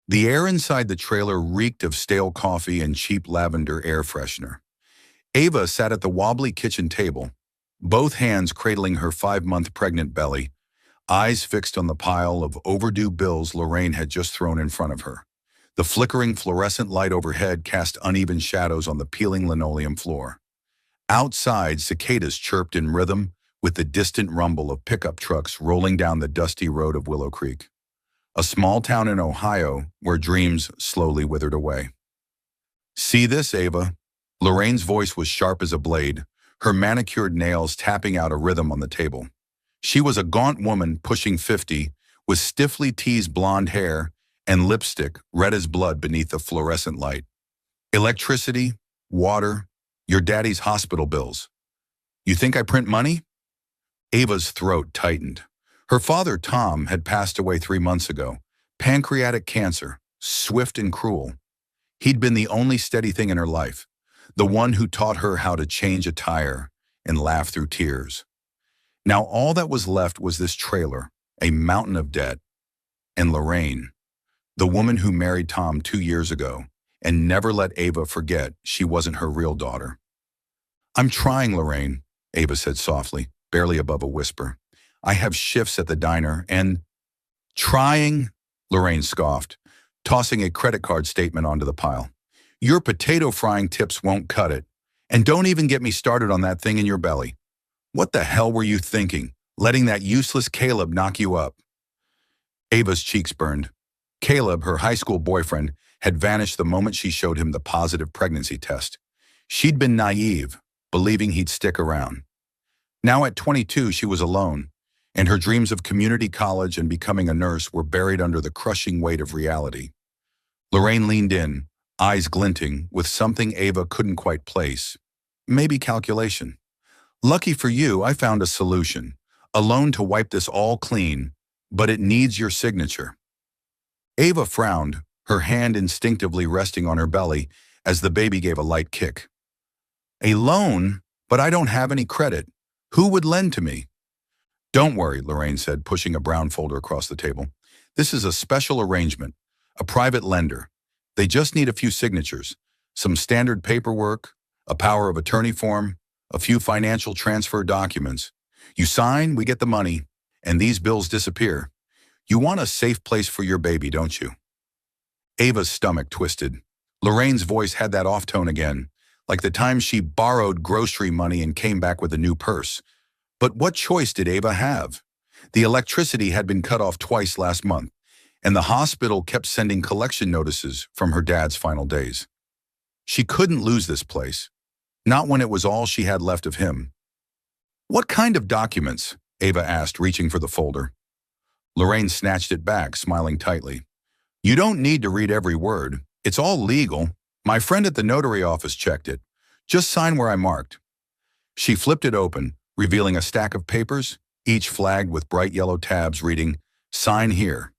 The air inside the trailer reeked of stale coffee and cheap lavender air freshener. Ava sat at the wobbly kitchen table, both hands cradling her 5-month pregnant belly, eyes fixed on the pile of overdue bills Lorraine had just thrown in front of her. The flickering fluorescent light overhead cast uneven shadows on the peeling linoleum floor. Outside, cicadas chirped in rhythm with the distant rumble of pickup trucks rolling down the dusty road of Willow Creek, a small town in Ohio where dreams slowly withered away. "See this, Ava?" Lorraine's voice was sharp as a blade, her manicured nails tapping out a rhythm on the table. She was a gaunt woman pushing 50, with stiffly teased blonde hair and lipstick red as blood beneath the fluorescent light. "Electricity, water, your daddy's hospital bills. You think I print money?" Ava's throat tightened. Her father, Tom, had passed away 3 months ago. Pancreatic cancer, swift and cruel. He'd been the only steady thing in her life, the one who taught her how to change a tire and laugh through tears. Now all that was left was this trailer, a mountain of debt, and Lorraine, the woman who married Tom 2 years ago and never let Ava forget she wasn't her real daughter. "I'm trying, Lorraine," Ava said softly, barely above a whisper. "I have shifts at the diner and—" "Trying?" Lorraine scoffed, tossing a credit card statement onto the pile. "Your potato frying tips won't cut it. And don't even get me started on that thing in your belly. What the hell were you thinking, letting that useless Caleb knock you up?" Ava's cheeks burned. Caleb, her high school boyfriend, had vanished the moment she showed him the positive pregnancy test. She'd been naive, believing he'd stick around. Now at 22, she was alone, and her dreams of community college and becoming a nurse were buried under the crushing weight of reality. Lorraine leaned in, eyes glinting, with something Ava couldn't quite place. Maybe calculation. "Lucky for you, I found a solution. A loan to wipe this all clean, but it needs your signature." Ava frowned, her hand instinctively resting on her belly as the baby gave a light kick. "A loan? But I don't have any credit. Who would lend to me?" "Don't worry," Lorraine said, pushing a brown folder across the table. "This is a special arrangement, a private lender. They just need a few signatures, some standard paperwork, a power of attorney form, a few financial transfer documents. You sign, we get the money, and these bills disappear. You want a safe place for your baby, don't you?" Ava's stomach twisted. Lorraine's voice had that off tone again, like the time she borrowed grocery money and came back with a new purse. But what choice did Ava have? The electricity had been cut off twice last month, and the hospital kept sending collection notices from her dad's final days. She couldn't lose this place, not when it was all she had left of him. "What kind of documents?" Ava asked, reaching for the folder. Lorraine snatched it back, smiling tightly. "You don't need to read every word. It's all legal. My friend at the notary office checked it. Just sign where I marked." She flipped it open, revealing a stack of papers, each flagged with bright yellow tabs reading, "Sign here."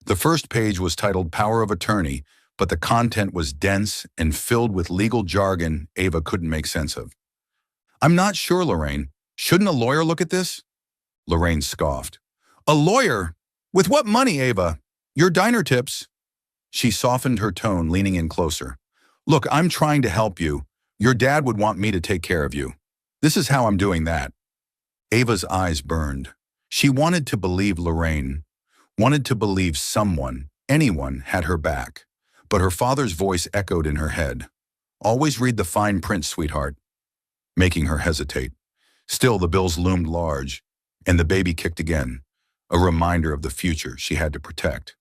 The first page was titled Power of Attorney, but the content was dense and filled with legal jargon Ava couldn't make sense of. "I'm not sure, Lorraine. Shouldn't a lawyer look at this?" Lorraine scoffed. "A lawyer? With what money, Ava? Your diner tips." She softened her tone, leaning in closer. "Look, I'm trying to help you. Your dad would want me to take care of you. This is how I'm doing that." Ava's eyes burned. She wanted to believe Lorraine, wanted to believe someone, anyone, had her back. But her father's voice echoed in her head. "Always read the fine print, sweetheart," making her hesitate. Still, the bills loomed large, and the baby kicked again, a reminder of the future she had to protect.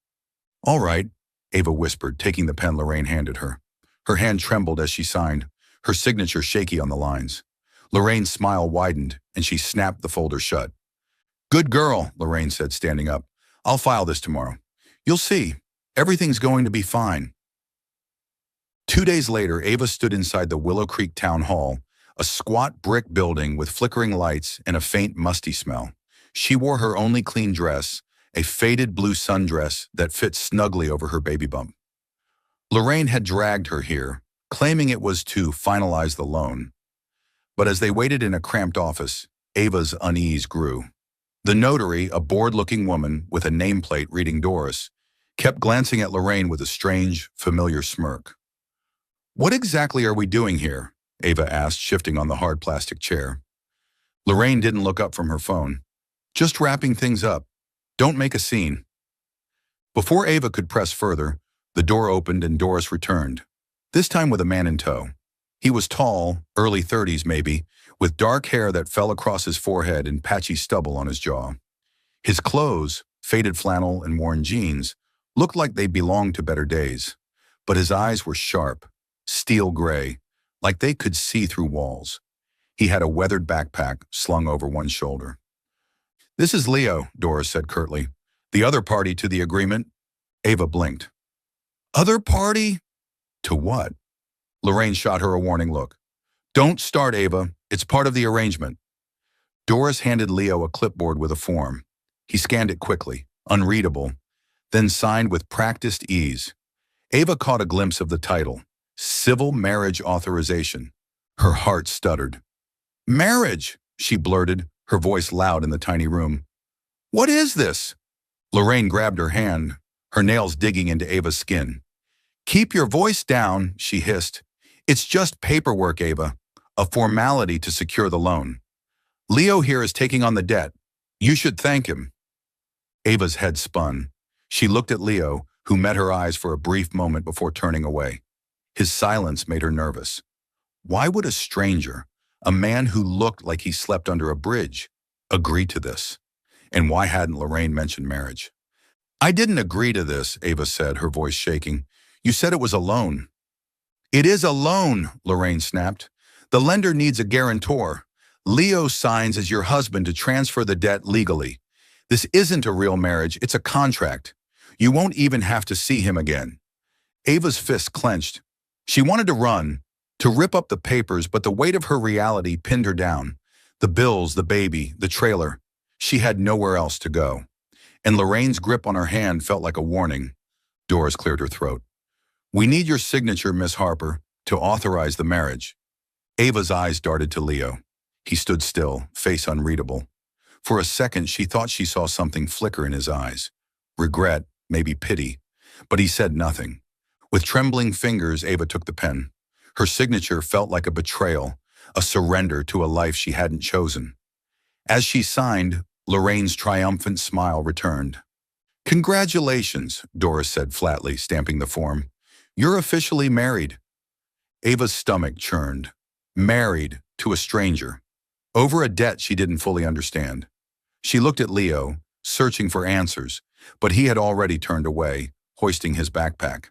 "All right," Ava whispered, taking the pen Lorraine handed her. Her hand trembled as she signed, her signature shaky on the lines. Lorraine's smile widened, and she snapped the folder shut. "Good girl," Lorraine said, standing up. "I'll file this tomorrow. You'll see. Everything's going to be fine." 2 days later, Ava stood inside the Willow Creek Town Hall, a squat brick building with flickering lights and a faint, musty smell. She wore her only clean dress, a faded blue sundress that fit snugly over her baby bump. Lorraine had dragged her here, claiming it was to finalize the loan. But as they waited in a cramped office, Ava's unease grew. The notary, a bored-looking woman with a nameplate reading Doris, kept glancing at Lorraine with a strange, familiar smirk. "What exactly are we doing here?" Ava asked, shifting on the hard plastic chair. Lorraine didn't look up from her phone. "Just wrapping things up. Don't make a scene." Before Ava could press further, the door opened and Doris returned, this time with a man in tow. He was tall, early 30s maybe, with dark hair that fell across his forehead and patchy stubble on his jaw. His clothes, faded flannel and worn jeans, looked like they belonged to better days, but his eyes were sharp, steel gray, like they could see through walls. He had a weathered backpack slung over one shoulder. "This is Leo," Doris said curtly. "The other party to the agreement." Ava blinked. "Other party? To what?" Lorraine shot her a warning look. "Don't start, Ava. It's part of the arrangement." Doris handed Leo a clipboard with a form. He scanned it quickly, unreadable, then signed with practiced ease. Ava caught a glimpse of the title, Civil Marriage Authorization. Her heart stuttered. "Marriage," she blurted, her voice loud in the tiny room. "What is this?" Lorraine grabbed her hand, her nails digging into Ava's skin. "Keep your voice down," she hissed. "It's just paperwork, Ava, a formality to secure the loan. Leo here is taking on the debt. You should thank him." Ava's head spun. She looked at Leo, who met her eyes for a brief moment before turning away. His silence made her nervous. Why would a stranger, a man who looked like he slept under a bridge, agree to this? And why hadn't Lorraine mentioned marriage? "I didn't agree to this," Ava said, her voice shaking. "You said it was a loan." "It is a loan," Lorraine snapped. "The lender needs a guarantor. Leo signs as your husband to transfer the debt legally. This isn't a real marriage, it's a contract. You won't even have to see him again." Ava's fist clenched. She wanted to run, to rip up the papers, but the weight of her reality pinned her down. The bills, the baby, the trailer. She had nowhere else to go. And Lorraine's grip on her hand felt like a warning. Doris cleared her throat. "We need your signature, Miss Harper, to authorize the marriage." Ava's eyes darted to Leo. He stood still, face unreadable. For a second, she thought she saw something flicker in his eyes. Regret, maybe pity. But he said nothing. With trembling fingers, Ava took the pen. Her signature felt like a betrayal, a surrender to a life she hadn't chosen. As she signed, Lorraine's triumphant smile returned. "Congratulations," Doris said flatly, stamping the form. "You're officially married." Ava's stomach churned. Married to a stranger. Over a debt she didn't fully understand. She looked at Leo, searching for answers, but he had already turned away, hoisting his backpack.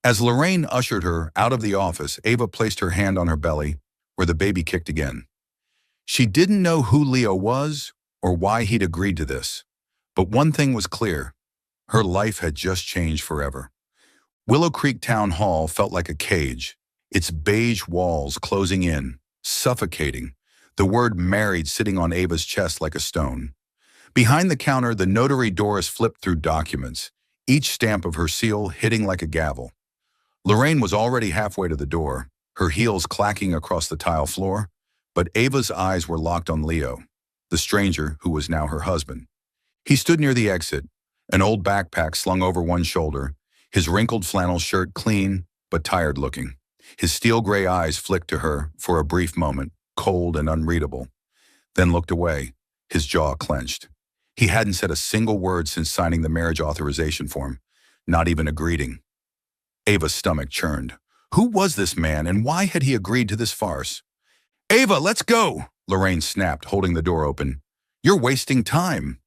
As Lorraine ushered her out of the office, Ava placed her hand on her belly, where the baby kicked again. She didn't know who Leo was or why he'd agreed to this. But one thing was clear. Her life had just changed forever. Willow Creek Town Hall felt like a cage, its beige walls closing in, suffocating, the word married sitting on Ava's chest like a stone. Behind the counter, the notary Doris flipped through documents, each stamp of her seal hitting like a gavel. Lorraine was already halfway to the door, her heels clacking across the tile floor, but Ava's eyes were locked on Leo, the stranger who was now her husband. He stood near the exit, an old backpack slung over one shoulder, his wrinkled flannel shirt clean but tired looking. His steel gray eyes flicked to her for a brief moment, cold and unreadable, then looked away, his jaw clenched. He hadn't said a single word since signing the marriage authorization form, not even a greeting. Ava's stomach churned. Who was this man, and why had he agreed to this farce? "Ava, let's go!" Lorraine snapped, holding the door open. "You're wasting time."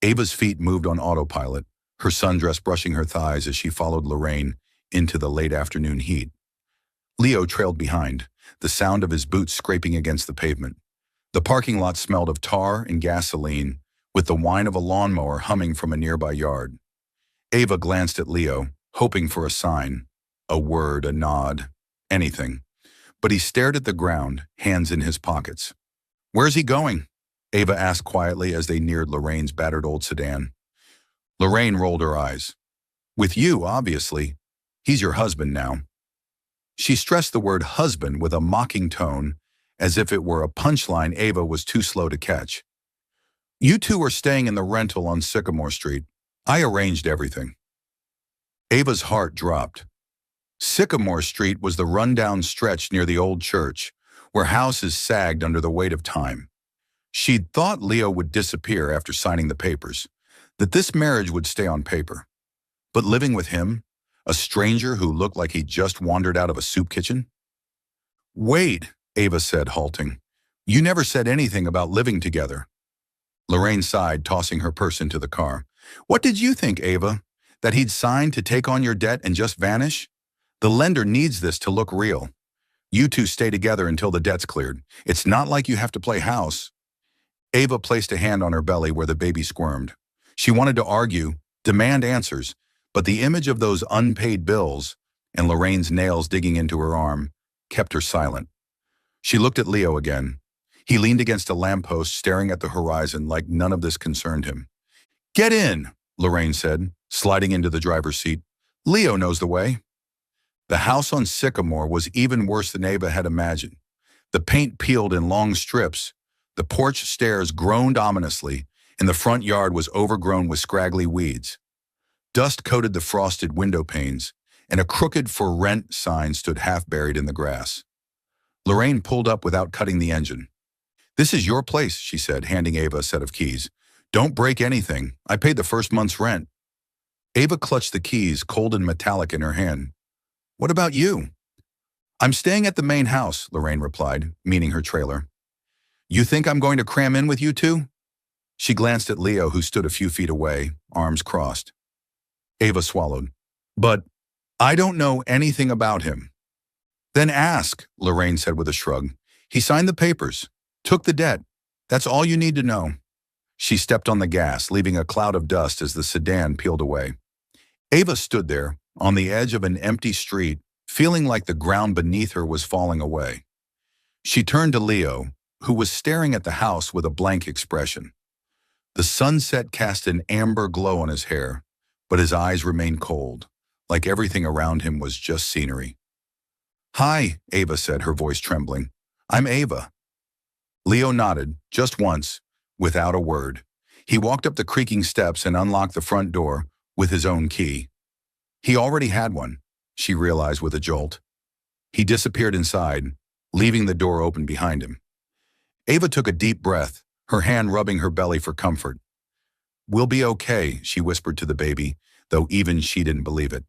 Ava's feet moved on autopilot, her sundress brushing her thighs as she followed Lorraine into the late afternoon heat. Leo trailed behind, the sound of his boots scraping against the pavement. The parking lot smelled of tar and gasoline, with the whine of a lawnmower humming from a nearby yard. Ava glanced at Leo, hoping for a sign, a word, a nod, anything. But he stared at the ground, hands in his pockets. "Where's he going?" Ava asked quietly as they neared Lorraine's battered old sedan. Lorraine rolled her eyes. "With you, obviously. He's your husband now." She stressed the word husband with a mocking tone, as if it were a punchline Ava was too slow to catch. "You two are staying in the rental on Sycamore Street. I arranged everything." Ava's heart dropped. Sycamore Street was the rundown stretch near the old church, where houses sagged under the weight of time. She'd thought Leo would disappear after signing the papers, that this marriage would stay on paper. But living with him, a stranger who looked like he'd just wandered out of a soup kitchen? Wait, Ava said, halting. You never said anything about living together. Lorraine sighed, tossing her purse into the car. What did you think, Ava? That he'd signed to take on your debt and just vanish? The lender needs this to look real. You two stay together until the debt's cleared. It's not like you have to play house. Ava placed a hand on her belly where the baby squirmed. She wanted to argue, demand answers, but the image of those unpaid bills and Lorraine's nails digging into her arm kept her silent. She looked at Leo again. He leaned against a lamppost, staring at the horizon like none of this concerned him. Get in, Lorraine said, sliding into the driver's seat. Leo knows the way. The house on Sycamore was even worse than Ava had imagined. The paint peeled in long strips, the porch stairs groaned ominously, and the front yard was overgrown with scraggly weeds. Dust coated the frosted window panes, and a crooked "For Rent" sign stood half buried in the grass. Lorraine pulled up without cutting the engine. This is your place, she said, handing Ava a set of keys. Don't break anything. I paid the first month's rent. Ava clutched the keys, cold and metallic, in her hand. What about you? I'm staying at the main house, Lorraine replied, meaning her trailer. You think I'm going to cram in with you two? She glanced at Leo, who stood a few feet away, arms crossed. Ava swallowed. But I don't know anything about him. Then ask, Lorraine said with a shrug. He signed the papers, took the debt. That's all you need to know. She stepped on the gas, leaving a cloud of dust as the sedan peeled away. Ava stood there, on the edge of an empty street, feeling like the ground beneath her was falling away. She turned to Leo, who was staring at the house with a blank expression. The sunset cast an amber glow on his hair, but his eyes remained cold, like everything around him was just scenery. Hi, Ava said, her voice trembling. I'm Ava. Leo nodded, just once, without a word. He walked up the creaking steps and unlocked the front door with his own key. He already had one, she realized with a jolt. He disappeared inside, leaving the door open behind him. Ava took a deep breath, her hand rubbing her belly for comfort. We'll be okay, she whispered to the baby, though even she didn't believe it.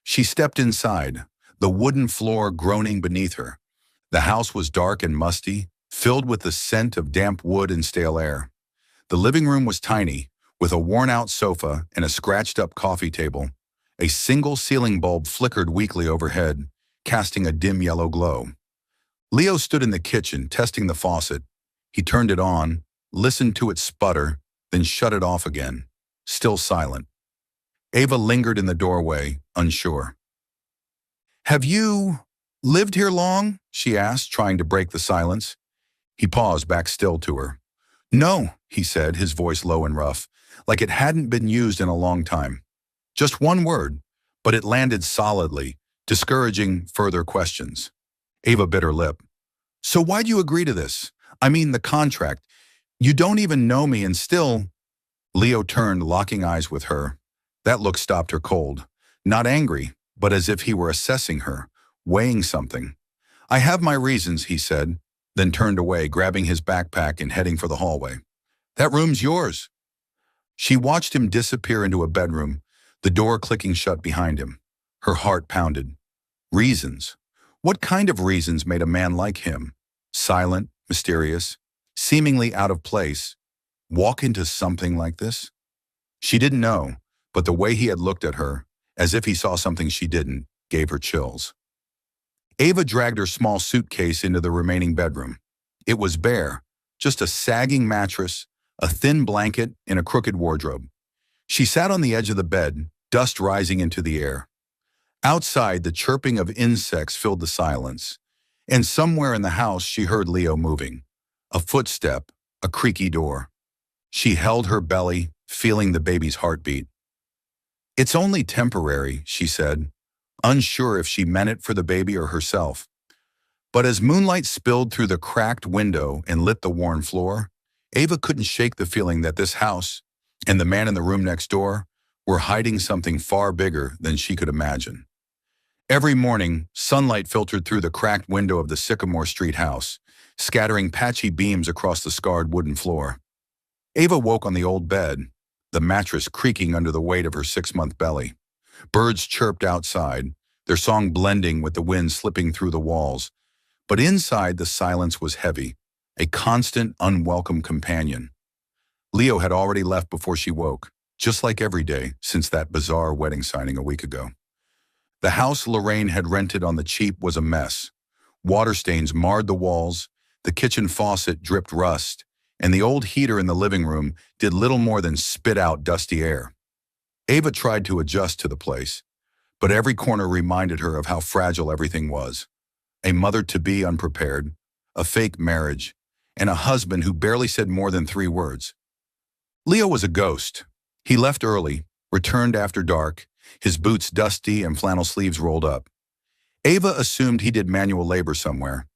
She stepped inside, the wooden floor groaning beneath her. The house was dark and musty, filled with the scent of damp wood and stale air. The living room was tiny, with a worn-out sofa and a scratched-up coffee table. A single ceiling bulb flickered weakly overhead, casting a dim yellow glow. Leo stood in the kitchen, testing the faucet. He turned it on, listened to it sputter, then shut it off again, still silent. Ava lingered in the doorway, unsure. Have you lived here long? She asked, trying to break the silence. He paused, back still to her. No, he said, his voice low and rough, like it hadn't been used in a long time. Just one word, but it landed solidly, discouraging further questions. Ava bit her lip. So why'd you agree to this? I mean, the contract. You don't even know me and still… Leo turned, locking eyes with her. That look stopped her cold. Not angry, but as if he were assessing her, weighing something. I have my reasons, he said, then turned away, grabbing his backpack and heading for the hallway. That room's yours. She watched him disappear into a bedroom, the door clicking shut behind him. Her heart pounded. Reasons. What kind of reasons made a man like him, silent, mysterious, seemingly out of place, walk into something like this? She didn't know, but the way he had looked at her, as if he saw something she didn't, gave her chills. Ava dragged her small suitcase into the remaining bedroom. It was bare, just a sagging mattress, a thin blanket, and a crooked wardrobe. She sat on the edge of the bed, dust rising into the air. Outside, the chirping of insects filled the silence, and somewhere in the house she heard Leo moving. A footstep, a creaky door. She held her belly, feeling the baby's heartbeat. It's only temporary, she said, unsure if she meant it for the baby or herself. But as moonlight spilled through the cracked window and lit the worn floor, Ava couldn't shake the feeling that this house, and the man in the room next door, were hiding something far bigger than she could imagine. Every morning, sunlight filtered through the cracked window of the Sycamore Street house, scattering patchy beams across the scarred wooden floor. Ava woke on the old bed, the mattress creaking under the weight of her 6-month belly. Birds chirped outside, their song blending with the wind slipping through the walls. But inside, the silence was heavy, a constant, unwelcome companion. Leo had already left before she woke, just like every day since that bizarre wedding signing a week ago. The house Lorraine had rented on the cheap was a mess. Water stains marred the walls, the kitchen faucet dripped rust, and the old heater in the living room did little more than spit out dusty air. Ava tried to adjust to the place, but every corner reminded her of how fragile everything was. A mother-to-be unprepared, a fake marriage, and a husband who barely said more than 3 words. Leo was a ghost. He left early, returned after dark, his boots dusty and flannel sleeves rolled up. Ava assumed he did manual labor somewhere,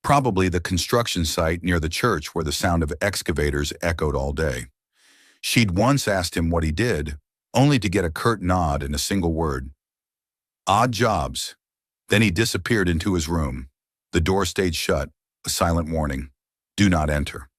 probably the construction site near the church where the sound of excavators echoed all day. She'd once asked him what he did, only to get a curt nod and a single word. Odd jobs. Then he disappeared into his room. The door stayed shut, a silent warning. Do not enter.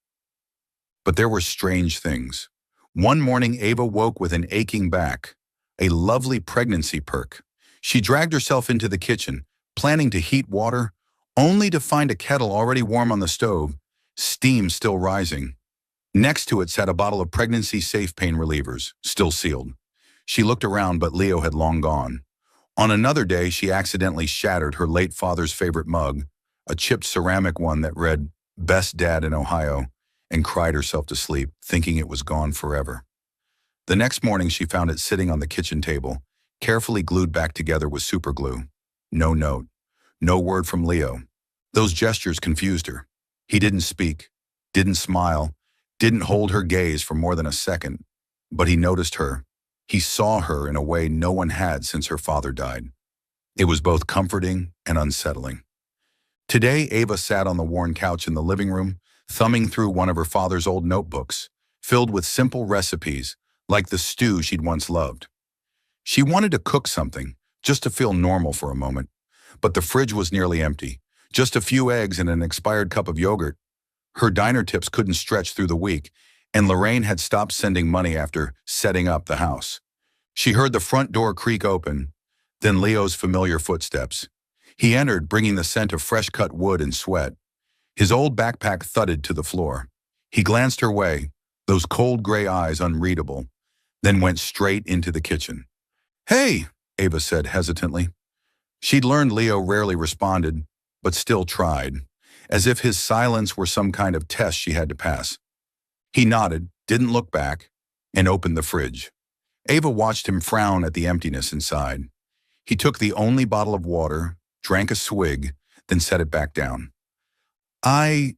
But there were strange things. One morning, Ava woke with an aching back, a lovely pregnancy perk. She dragged herself into the kitchen, planning to heat water, only to find a kettle already warm on the stove, steam still rising. Next to it sat a bottle of pregnancy-safe pain relievers, still sealed. She looked around, but Leo had long gone. On another day, she accidentally shattered her late father's favorite mug, a chipped ceramic one that read, "Best Dad in Ohio," and cried herself to sleep, thinking it was gone forever. The next morning, she found it sitting on the kitchen table, carefully glued back together with superglue. No note. No word from Leo. Those gestures confused her. He didn't speak, didn't smile, didn't hold her gaze for more than a second. But he noticed her. He saw her in a way no one had since her father died. It was both comforting and unsettling. Today, Ava sat on the worn couch in the living room, thumbing through one of her father's old notebooks, filled with simple recipes, like the stew she'd once loved. She wanted to cook something, just to feel normal for a moment, but the fridge was nearly empty. Just a few eggs and an expired cup of yogurt. Her diner tips couldn't stretch through the week, and Lorraine had stopped sending money after setting up the house. She heard the front door creak open, then Leo's familiar footsteps. He entered, bringing the scent of fresh-cut wood and sweat. His old backpack thudded to the floor. He glanced her way, those cold gray eyes unreadable, then went straight into the kitchen. "Hey," Ava said hesitantly. She'd learned Leo rarely responded, but still tried, as if his silence were some kind of test she had to pass. He nodded, didn't look back, and opened the fridge. Ava watched him frown at the emptiness inside. He took the only bottle of water, drank a swig, then set it back down. "I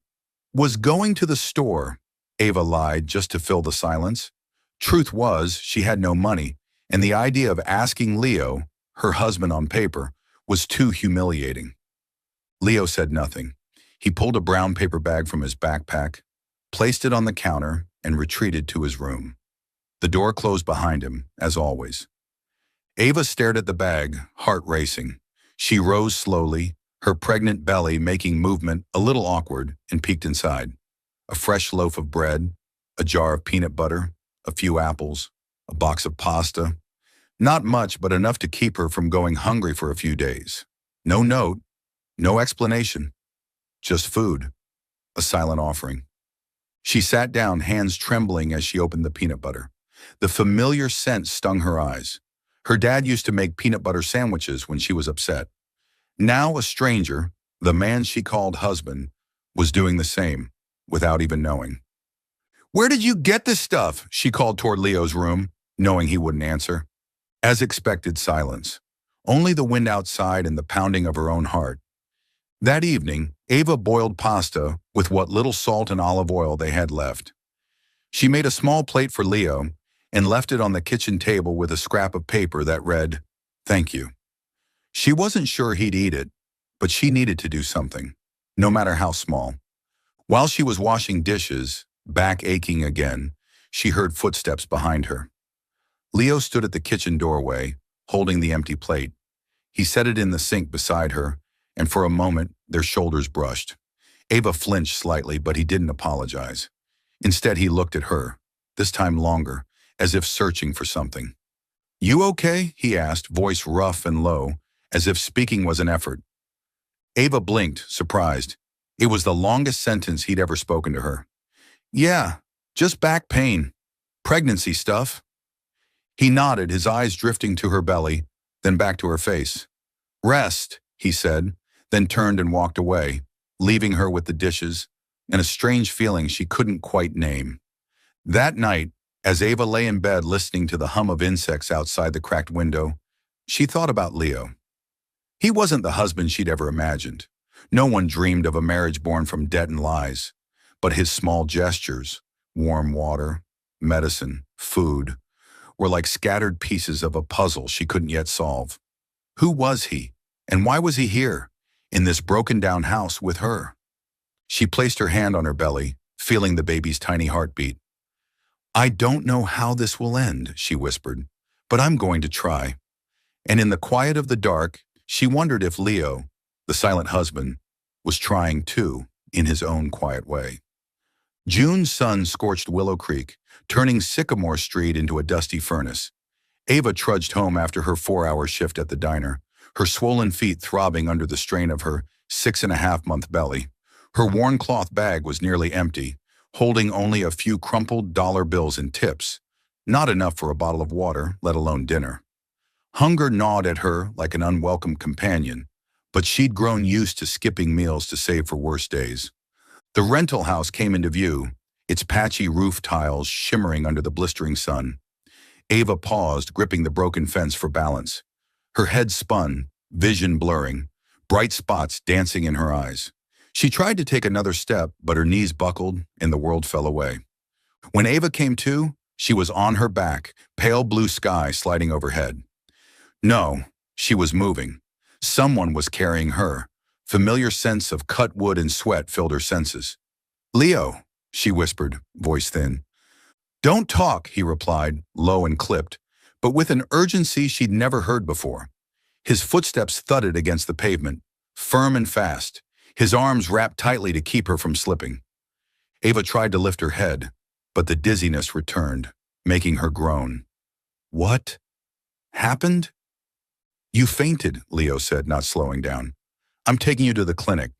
was going to the store," Ava lied just to fill the silence. Truth was, she had no money, and the idea of asking Leo, her husband on paper, was too humiliating. Leo said nothing. He pulled a brown paper bag from his backpack, placed it on the counter, and retreated to his room. The door closed behind him, as always. Ava stared at the bag, heart racing. She rose slowly, her pregnant belly making movement a little awkward, and peeked inside. A fresh loaf of bread, a jar of peanut butter, a few apples, a box of pasta. Not much, but enough to keep her from going hungry for a few days. No note, no explanation, just food, a silent offering. She sat down, hands trembling as she opened the peanut butter. The familiar scent stung her eyes. Her dad used to make peanut butter sandwiches when she was upset. Now a stranger, the man she called husband, was doing the same, without even knowing. "Where did you get this stuff?" she called toward Leo's room, knowing he wouldn't answer. As expected, silence. Only the wind outside and the pounding of her own heart. That evening, Ava boiled pasta with what little salt and olive oil they had left. She made a small plate for Leo and left it on the kitchen table with a scrap of paper that read, "Thank you." She wasn't sure he'd eat it, but she needed to do something, no matter how small. While she was washing dishes, back aching again, she heard footsteps behind her. Leo stood at the kitchen doorway, holding the empty plate. He set it in the sink beside her, and for a moment, their shoulders brushed. Ava flinched slightly, but he didn't apologize. Instead, he looked at her, this time longer, as if searching for something. "You okay?" he asked, voice rough and low, as if speaking was an effort. Ava blinked, surprised. It was the longest sentence he'd ever spoken to her. "Yeah, just back pain. Pregnancy stuff." He nodded, his eyes drifting to her belly, then back to her face. "Rest," he said, then turned and walked away, leaving her with the dishes and a strange feeling she couldn't quite name. That night, as Ava lay in bed listening to the hum of insects outside the cracked window, she thought about Leo. He wasn't the husband she'd ever imagined. No one dreamed of a marriage born from debt and lies. But his small gestures, warm water, medicine, food, were like scattered pieces of a puzzle she couldn't yet solve. Who was he? And why was he here, in this broken-down house with her? She placed her hand on her belly, feeling the baby's tiny heartbeat. "I don't know how this will end," she whispered, "but I'm going to try." And in the quiet of the dark, she wondered if Leo, the silent husband, was trying too, in his own quiet way. June's sun scorched Willow Creek, turning Sycamore Street into a dusty furnace. Ava trudged home after her 4-hour shift at the diner, her swollen feet throbbing under the strain of her 6.5-month belly. Her worn cloth bag was nearly empty, holding only a few crumpled dollar bills and tips, not enough for a bottle of water, let alone dinner. Hunger gnawed at her like an unwelcome companion, but she'd grown used to skipping meals to save for worse days. The rental house came into view, its patchy roof tiles shimmering under the blistering sun. Ava paused, gripping the broken fence for balance. Her head spun, vision blurring, bright spots dancing in her eyes. She tried to take another step, but her knees buckled and the world fell away. When Ava came to, she was on her back, pale blue sky sliding overhead. No, she was moving. Someone was carrying her. Familiar sense of cut wood and sweat filled her senses. "Leo," she whispered, voice thin. "Don't talk," he replied, low and clipped, but with an urgency she'd never heard before. His footsteps thudded against the pavement, firm and fast, his arms wrapped tightly to keep her from slipping. Ava tried to lift her head, but the dizziness returned, making her groan. "What happened?" "You fainted," Leo said, not slowing down. "I'm taking you to the clinic."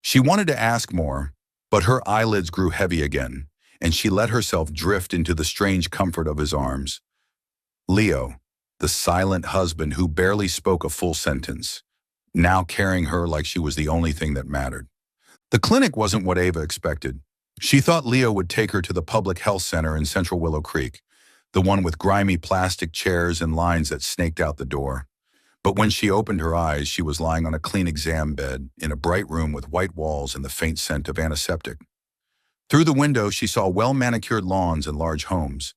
She wanted to ask more, but her eyelids grew heavy again, and she let herself drift into the strange comfort of his arms. Leo, the silent husband who barely spoke a full sentence, now carrying her like she was the only thing that mattered. The clinic wasn't what Ava expected. She thought Leo would take her to the public health center in Central Willow Creek, the one with grimy plastic chairs and lines that snaked out the door. But when she opened her eyes, she was lying on a clean exam bed in a bright room with white walls and the faint scent of antiseptic. Through the window, she saw well-manicured lawns and large homes.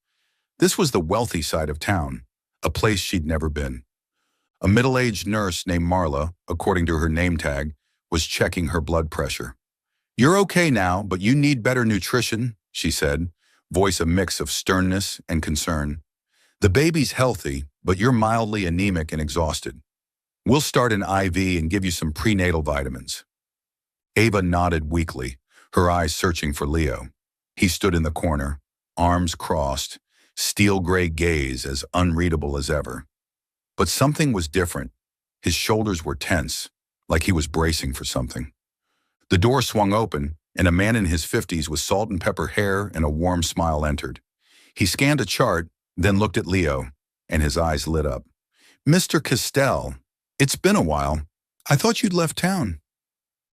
This was the wealthy side of town, a place she'd never been. A middle-aged nurse named Marla, according to her name tag, was checking her blood pressure. "You're okay now, but you need better nutrition," she said, voice a mix of sternness and concern. "The baby's healthy, but you're mildly anemic and exhausted. We'll start an IV and give you some prenatal vitamins." Ava nodded weakly, her eyes searching for Leo. He stood in the corner, arms crossed, steel-gray gaze as unreadable as ever. But something was different. His shoulders were tense, like he was bracing for something. The door swung open, and a man in his 50s with salt and pepper hair and a warm smile entered. He scanned a chart, then looked at Leo, and his eyes lit up. "Mr. Castell, it's been a while. I thought you'd left town."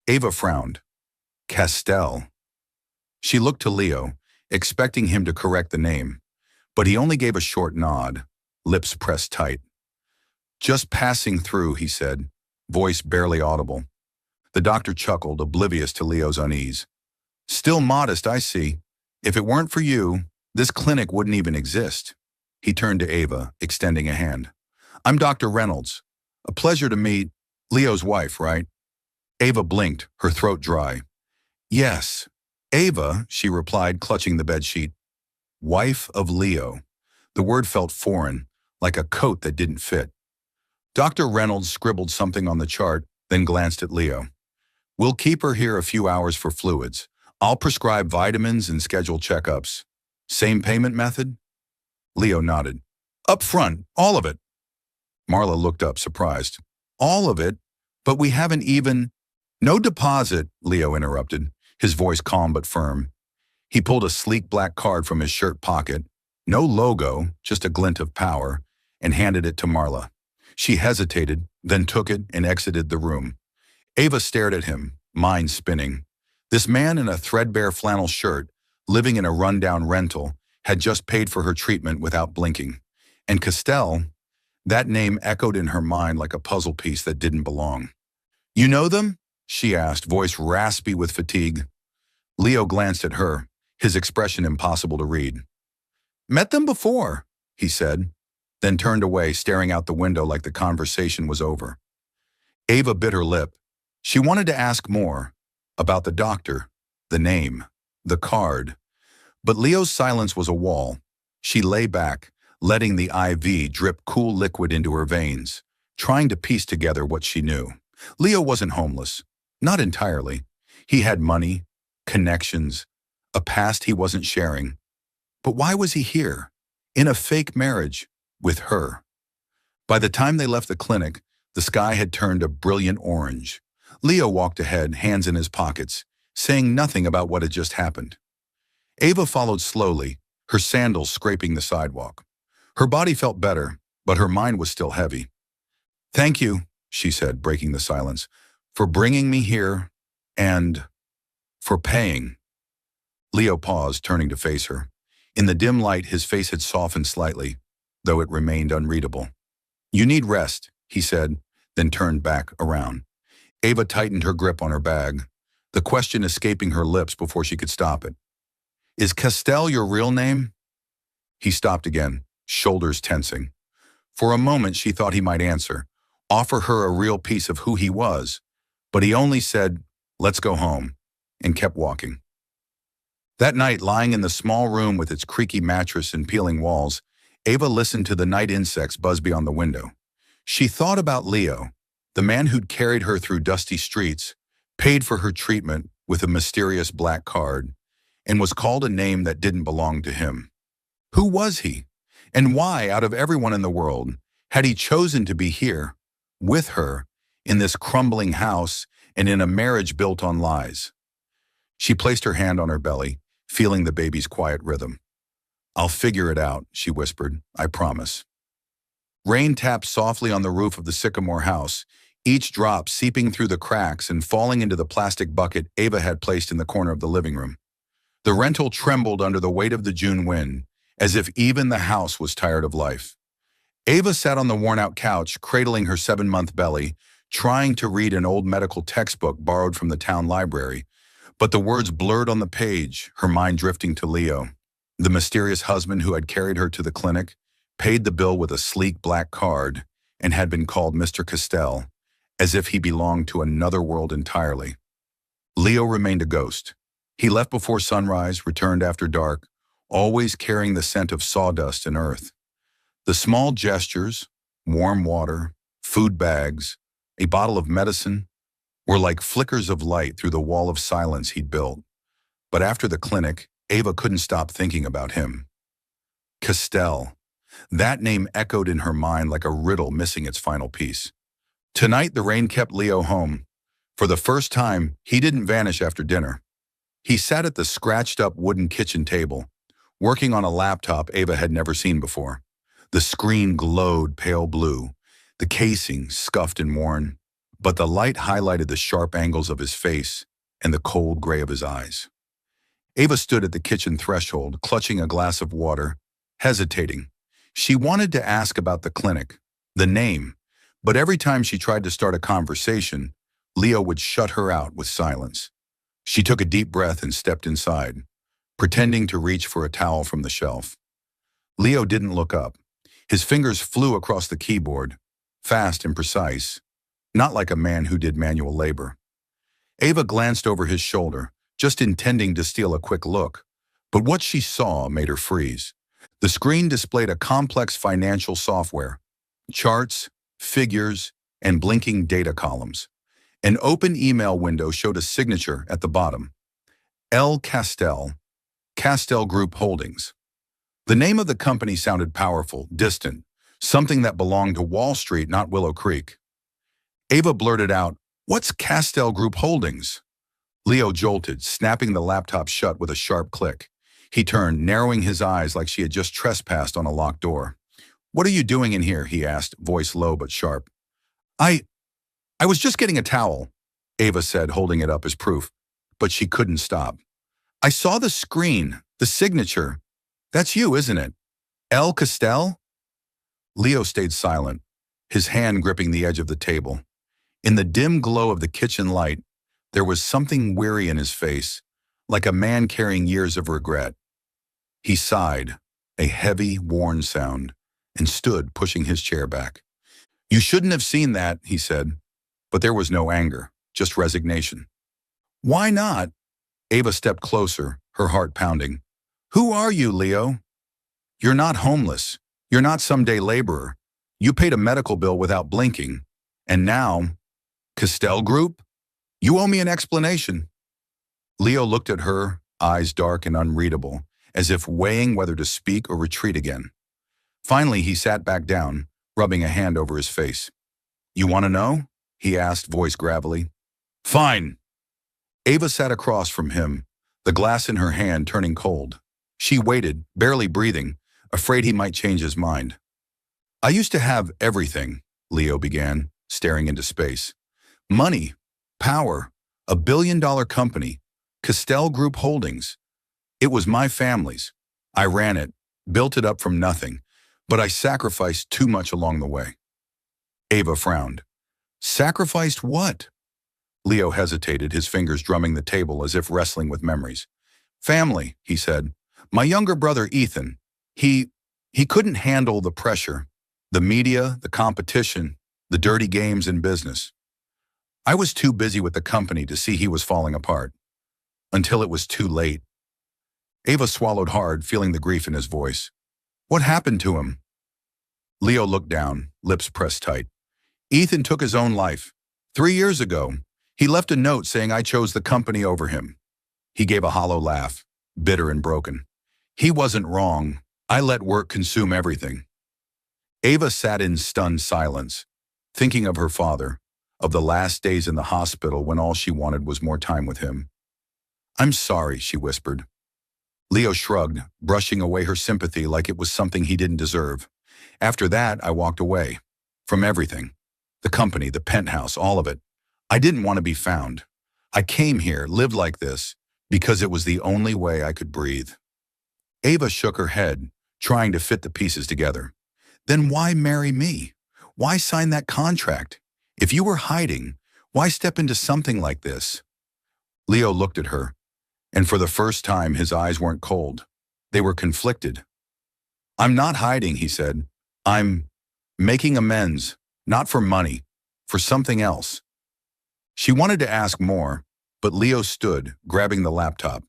Ava frowned. Castell. She looked to Leo, expecting him to correct the name, but he only gave a short nod, lips pressed tight. "Just passing through," he said, voice barely audible. The doctor chuckled, oblivious to Leo's unease. "Still modest, I see. If it weren't for you, this clinic wouldn't even exist." He turned to Ava, extending a hand. "I'm Dr. Reynolds. A pleasure to meet Leo's wife, right?" Ava blinked, her throat dry. "Yes, Ava," she replied, clutching the bedsheet. "Wife of Leo. The word felt foreign, like a coat that didn't fit. Dr. Reynolds scribbled something on the chart, then glanced at Leo. We'll keep her here a few hours for fluids. I'll prescribe vitamins and schedule checkups. Same payment method? Leo nodded. Up front, all of it. Marla looked up, surprised. All of it? But we haven't even... No deposit, Leo interrupted, his voice calm but firm. He pulled a sleek black card from his shirt pocket, no logo, just a glint of power, and handed it to Marla. She hesitated, then took it and exited the room. Ava stared at him, mind spinning. This man in a threadbare flannel shirt, living in a rundown rental, had just paid for her treatment without blinking. And Castell, that name echoed in her mind like a puzzle piece that didn't belong. You know them? She asked, voice raspy with fatigue. Leo glanced at her, his expression impossible to read. Met them before, he said, then turned away, staring out the window like the conversation was over. Ava bit her lip. She wanted to ask more about the doctor, the name, the card. But Leo's silence was a wall. She lay back, letting the IV drip cool liquid into her veins, trying to piece together what she knew. Leo wasn't homeless. Not entirely. He had money, connections, a past he wasn't sharing. But why was he here, in a fake marriage, with her? By the time they left the clinic, the sky had turned a brilliant orange. Leo walked ahead, hands in his pockets, saying nothing about what had just happened. Ava followed slowly, her sandals scraping the sidewalk. Her body felt better, but her mind was still heavy. Thank you, she said, breaking the silence, for bringing me here and for paying. Leo paused, turning to face her. In the dim light, his face had softened slightly, though it remained unreadable. You need rest, he said, then turned back around. Ava tightened her grip on her bag, the question escaping her lips before she could stop it. Is Castell your real name? He stopped again, shoulders tensing. For a moment, she thought he might answer, offer her a real piece of who he was, but he only said, let's go home, and kept walking. That night, lying in the small room with its creaky mattress and peeling walls, Ava listened to the night insects buzz beyond the window. She thought about Leo, the man who'd carried her through dusty streets, paid for her treatment with a mysterious black card, and was called a name that didn't belong to him. Who was he? And why, out of everyone in the world, had he chosen to be here, with her, in this crumbling house and in a marriage built on lies? She placed her hand on her belly, feeling the baby's quiet rhythm. I'll figure it out, she whispered, I promise. Rain tapped softly on the roof of the Sycamore house, each drop seeping through the cracks and falling into the plastic bucket Ava had placed in the corner of the living room. The rental trembled under the weight of the June wind, as if even the house was tired of life. Ava sat on the worn-out couch, cradling her 7-month belly, trying to read an old medical textbook borrowed from the town library, but the words blurred on the page, her mind drifting to Leo, the mysterious husband who had carried her to the clinic, paid the bill with a sleek black card, and had been called Mr. Castell, as if he belonged to another world entirely. Leo remained a ghost. He left before sunrise, returned after dark, always carrying the scent of sawdust and earth. The small gestures, warm water, food bags, a bottle of medicine, were like flickers of light through the wall of silence he'd built. But after the clinic, Ava couldn't stop thinking about him. Castell. That name echoed in her mind like a riddle missing its final piece. Tonight, the rain kept Leo home. For the first time, he didn't vanish after dinner. He sat at the scratched-up wooden kitchen table, working on a laptop Ava had never seen before. The screen glowed pale blue, the casing scuffed and worn, but the light highlighted the sharp angles of his face and the cold gray of his eyes. Ava stood at the kitchen threshold, clutching a glass of water, hesitating. She wanted to ask about the clinic, the name, but every time she tried to start a conversation, Leo would shut her out with silence. She took a deep breath and stepped inside, pretending to reach for a towel from the shelf. Leo didn't look up. His fingers flew across the keyboard, fast and precise, not like a man who did manual labor. Ava glanced over his shoulder, just intending to steal a quick look, but what she saw made her freeze. The screen displayed a complex financial software, charts, figures, and blinking data columns. An open email window showed a signature at the bottom. L. Castell Group Holdings. The name of the company sounded powerful, distant, something that belonged to Wall Street, not Willow Creek. Ava blurted out, "What's Castell Group Holdings?" Leo jolted, snapping the laptop shut with a sharp click. He turned, narrowing his eyes like she had just trespassed on a locked door. "What are you doing in here?" he asked, voice low but sharp. I was just getting a towel," Ava said, holding it up as proof, but she couldn't stop. "I saw the screen, the signature. That's you, isn't it? L. Castell?" Leo stayed silent, his hand gripping the edge of the table. In the dim glow of the kitchen light, there was something weary in his face, like a man carrying years of regret. He sighed, a heavy, worn sound, and stood, pushing his chair back. "You shouldn't have seen that," he said, but there was no anger, just resignation. "Why not?" Ava stepped closer, her heart pounding. "Who are you, Leo? You're not homeless. You're not some day laborer. You paid a medical bill without blinking. And now, Castell Group? You owe me an explanation." Leo looked at her, eyes dark and unreadable, as if weighing whether to speak or retreat again. Finally, he sat back down, rubbing a hand over his face. "You want to know?" he asked, voice gravelly. "Fine." Ava sat across from him, the glass in her hand turning cold. She waited, barely breathing, afraid he might change his mind. "I used to have everything," Leo began, staring into space. "Money, power, a billion-dollar company, Castell Group Holdings. It was my family's. I ran it, built it up from nothing, but I sacrificed too much along the way." Ava frowned. "Sacrificed what?" Leo hesitated, his fingers drumming the table as if wrestling with memories. "Family," he said. "My younger brother, Ethan. He couldn't handle the pressure, the media, the competition, the dirty games in business. I was too busy with the company to see he was falling apart. Until it was too late." Ava swallowed hard, feeling the grief in his voice. "What happened to him?" Leo looked down, lips pressed tight. "Ethan took his own life. 3 years ago, he left a note saying I chose the company over him." He gave a hollow laugh, bitter and broken. "He wasn't wrong. I let work consume everything." Ava sat in stunned silence, thinking of her father, of the last days in the hospital when all she wanted was more time with him. "I'm sorry," she whispered. Leo shrugged, brushing away her sympathy like it was something he didn't deserve. "After that, I walked away. From everything. The company, the penthouse, all of it. I didn't want to be found. I came here, lived like this, because it was the only way I could breathe." Ava shook her head, trying to fit the pieces together. "Then why marry me? Why sign that contract? If you were hiding, why step into something like this?" Leo looked at her, and for the first time his eyes weren't cold. They were conflicted. "I'm not hiding," he said. "I'm making amends, not for money, for something else." She wanted to ask more, but Leo stood, grabbing the laptop.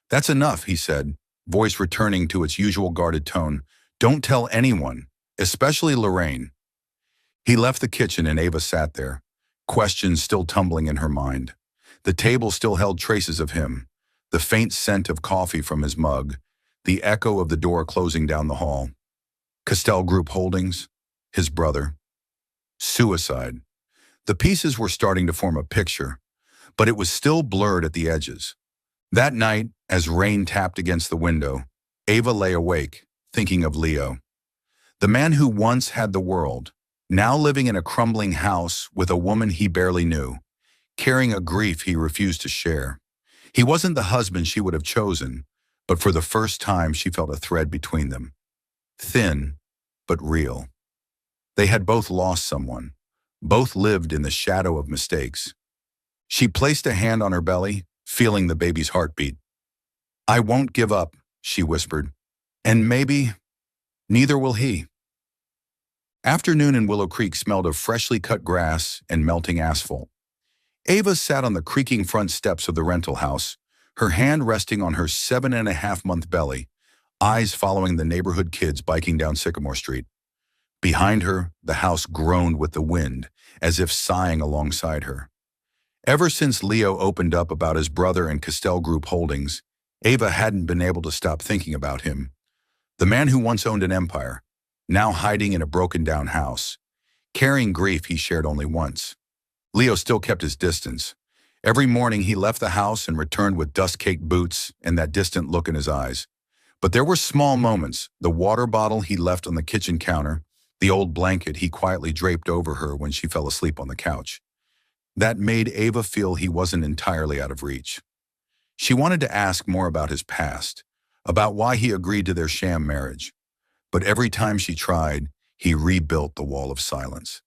"That's enough," he said, voice returning to its usual guarded tone. "Don't tell anyone, especially Lorraine." He left the kitchen and Ava sat there, questions still tumbling in her mind. The table still held traces of him, the faint scent of coffee from his mug, the echo of the door closing down the hall. Castell Group Holdings, his brother. Suicide. The pieces were starting to form a picture, but it was still blurred at the edges. That night, as rain tapped against the window, Ava lay awake, thinking of Leo. The man who once had the world, now living in a crumbling house with a woman he barely knew, carrying a grief he refused to share. He wasn't the husband she would have chosen, but for the first time she felt a thread between them. Thin, but real. They had both lost someone. Both lived in the shadow of mistakes. She placed a hand on her belly, feeling the baby's heartbeat. "I won't give up," she whispered. "And maybe, neither will he." Afternoon in Willow Creek smelled of freshly cut grass and melting asphalt. Ava sat on the creaking front steps of the rental house, her hand resting on her 7.5-month belly, eyes following the neighborhood kids biking down Sycamore Street. Behind her, the house groaned with the wind, as if sighing alongside her. Ever since Leo opened up about his brother and Castell Group holdings, Ava hadn't been able to stop thinking about him. The man who once owned an empire, now hiding in a broken-down house, carrying grief he shared only once. Leo still kept his distance. Every morning he left the house and returned with dust-caked boots and that distant look in his eyes. But there were small moments, the water bottle he left on the kitchen counter, the old blanket he quietly draped over her when she fell asleep on the couch. That made Ava feel he wasn't entirely out of reach. She wanted to ask more about his past, about why he agreed to their sham marriage. But every time she tried, he rebuilt the wall of silence.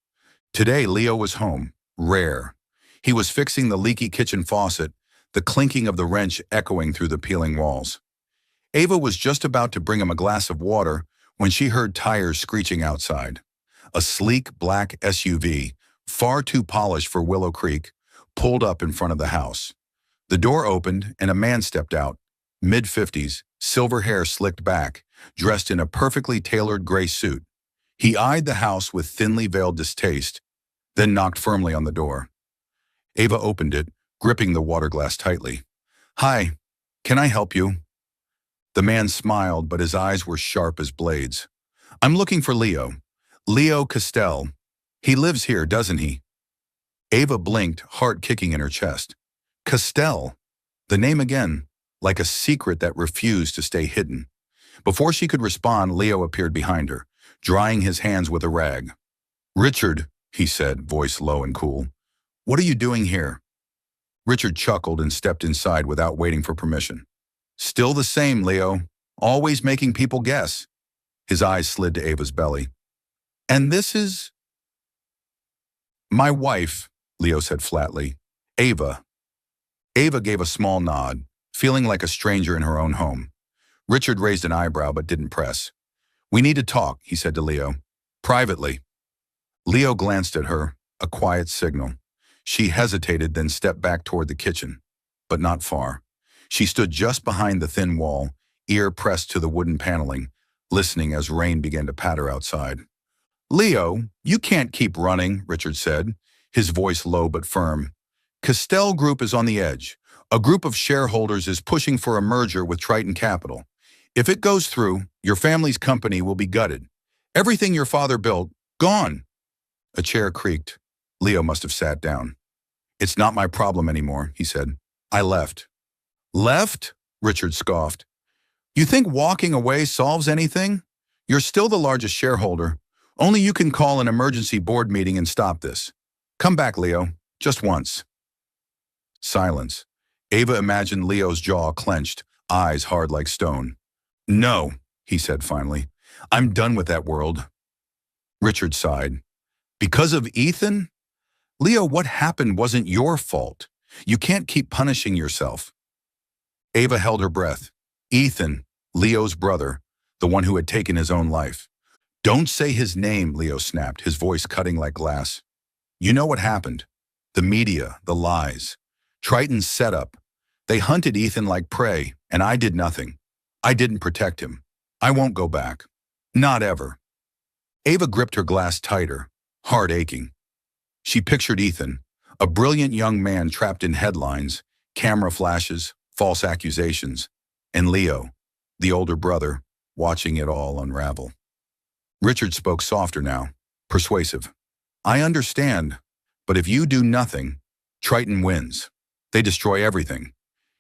Today, Leo was home, rare. He was fixing the leaky kitchen faucet, the clinking of the wrench echoing through the peeling walls. Ava was just about to bring him a glass of water when she heard tires screeching outside. A sleek black SUV, far too polished for Willow Creek, pulled up in front of the house. The door opened and a man stepped out, mid-50s, silver hair slicked back, dressed in a perfectly tailored gray suit. He eyed the house with thinly veiled distaste, then knocked firmly on the door. Ava opened it, gripping the water glass tightly. "Hi, can I help you?" The man smiled, but his eyes were sharp as blades. "I'm looking for Leo. Leo Castell. He lives here, doesn't he?" Ava blinked, heart kicking in her chest. Castell. The name again, like a secret that refused to stay hidden. Before she could respond, Leo appeared behind her, drying his hands with a rag. "Richard," he said, voice low and cool. "What are you doing here?" Richard chuckled and stepped inside without waiting for permission. "Still the same, Leo. Always making people guess." His eyes slid to Ava's belly. "And this is—" "My wife," Leo said flatly. "Ava." Ava gave a small nod, feeling like a stranger in her own home. Richard raised an eyebrow but didn't press. "We need to talk," he said to Leo. "Privately." Leo glanced at her, a quiet signal. She hesitated, then stepped back toward the kitchen, but not far. She stood just behind the thin wall, ear pressed to the wooden paneling, listening as rain began to patter outside. "Leo, you can't keep running," Richard said, his voice low but firm. "Castell Group is on the edge. A group of shareholders is pushing for a merger with Triton Capital. If it goes through, your family's company will be gutted. Everything your father built, gone." A chair creaked. Leo must have sat down. "It's not my problem anymore," he said. "I left." "Left?" Richard scoffed. "You think walking away solves anything? You're still the largest shareholder. Only you can call an emergency board meeting and stop this. Come back, Leo. Just once." Silence. Ava imagined Leo's jaw clenched, eyes hard like stone. "No," he said finally. "I'm done with that world." Richard sighed. "Because of Ethan? Leo, what happened wasn't your fault. You can't keep punishing yourself." Ava held her breath. "Ethan, Leo's brother, the one who had taken his own life." "Don't say his name," Leo snapped, his voice cutting like glass. "You know what happened. The media, the lies. Triton's setup. They hunted Ethan like prey, and I did nothing. I didn't protect him. I won't go back. Not ever." Ava gripped her glass tighter, heart aching. She pictured Ethan, a brilliant young man trapped in headlines, camera flashes, false accusations, and Leo, the older brother, watching it all unravel. Richard spoke softer now, persuasive. "I understand, but if you do nothing, Triton wins. They destroy everything.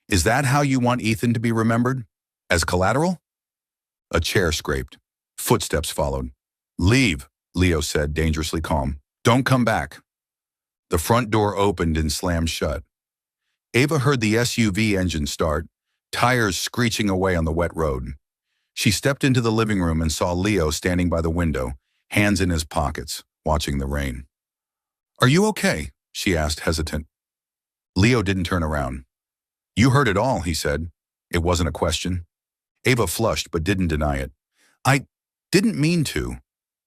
Is that how you want Ethan to be remembered? As collateral?" A chair scraped. Footsteps followed. "Leave," Leo said, dangerously calm. "Don't come back." The front door opened and slammed shut. Ava heard the SUV engine start, tires screeching away on the wet road. She stepped into the living room and saw Leo standing by the window, hands in his pockets, watching the rain. "Are you okay?" she asked, hesitant. Leo didn't turn around. "You heard it all," he said. It wasn't a question. Ava flushed but didn't deny it. "I didn't mean to,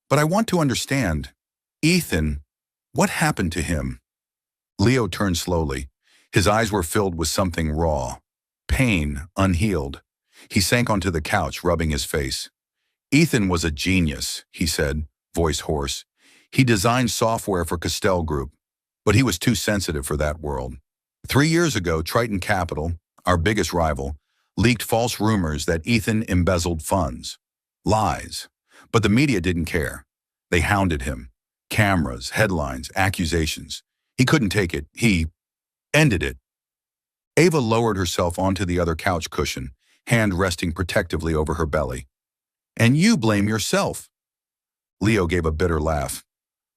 but I want to understand. Ethan, what happened to him?" Leo turned slowly. His eyes were filled with something raw, pain unhealed. He sank onto the couch, rubbing his face. Ethan was a genius, he said, voice hoarse. He designed software for Castell Group, but he was too sensitive for that world. 3 years ago, Triton Capital, our biggest rival, leaked false rumors that Ethan embezzled funds. Lies. But the media didn't care. They hounded him. Cameras, headlines, accusations. He couldn't take it. He ended it. Ava lowered herself onto the other couch cushion, hand resting protectively over her belly. And you blame yourself. Leo gave a bitter laugh.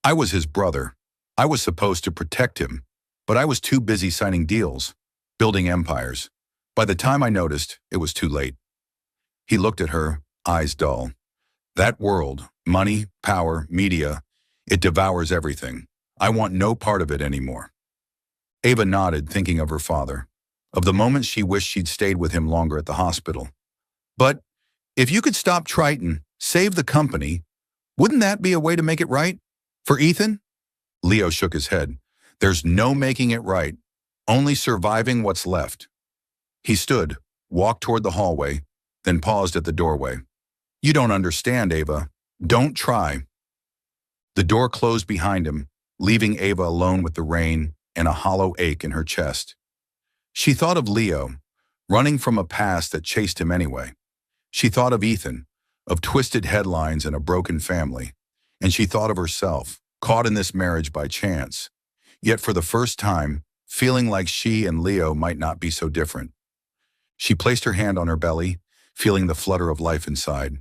I was his brother. I was supposed to protect him, but I was too busy signing deals, building empires. By the time I noticed, it was too late. He looked at her, eyes dull. That world, money, power, media, it devours everything. I want no part of it anymore. Ava nodded, thinking of her father, of the moments she wished she'd stayed with him longer at the hospital. But if you could stop Triton, save the company, wouldn't that be a way to make it right? For Ethan? Leo shook his head. There's no making it right, only surviving what's left. He stood, walked toward the hallway, then paused at the doorway. You don't understand, Ava. Don't try. The door closed behind him, leaving Ava alone with the rain and a hollow ache in her chest. She thought of Leo, running from a past that chased him anyway. She thought of Ethan, of twisted headlines and a broken family. And she thought of herself, caught in this marriage by chance, yet for the first time, feeling like she and Leo might not be so different. She placed her hand on her belly, feeling the flutter of life inside.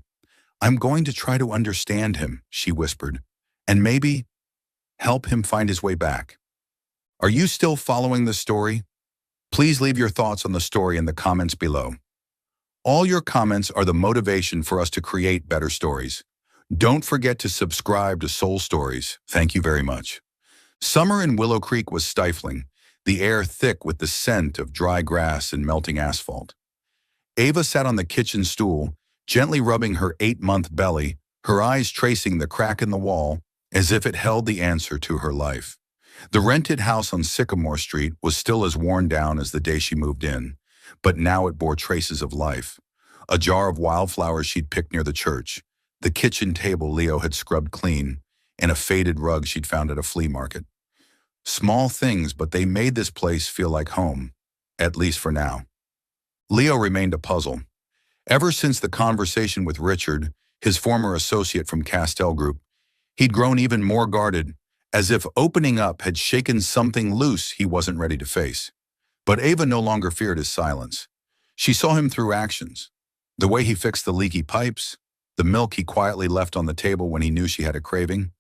I'm going to try to understand him, she whispered, and maybe help him find his way back. Are you still following the story? Please leave your thoughts on the story in the comments below. All your comments are the motivation for us to create better stories. Don't forget to subscribe to Soul Stories. Thank you very much. Summer in Willow Creek was stifling, the air thick with the scent of dry grass and melting asphalt. Ava sat on the kitchen stool, gently rubbing her 8-month belly, her eyes tracing the crack in the wall as if it held the answer to her life. The rented house on Sycamore Street was still as worn down as the day she moved in, but now it bore traces of life. A jar of wildflowers she'd picked near the church, the kitchen table Leo had scrubbed clean, and a faded rug she'd found at a flea market. Small things, but they made this place feel like home, at least for now. Leo remained a puzzle. Ever since the conversation with Richard, his former associate from Castell Group, he'd grown even more guarded, as if opening up had shaken something loose he wasn't ready to face. But Ava no longer feared his silence. She saw him through actions. The way he fixed the leaky pipes, the milk he quietly left on the table when he knew she had a craving,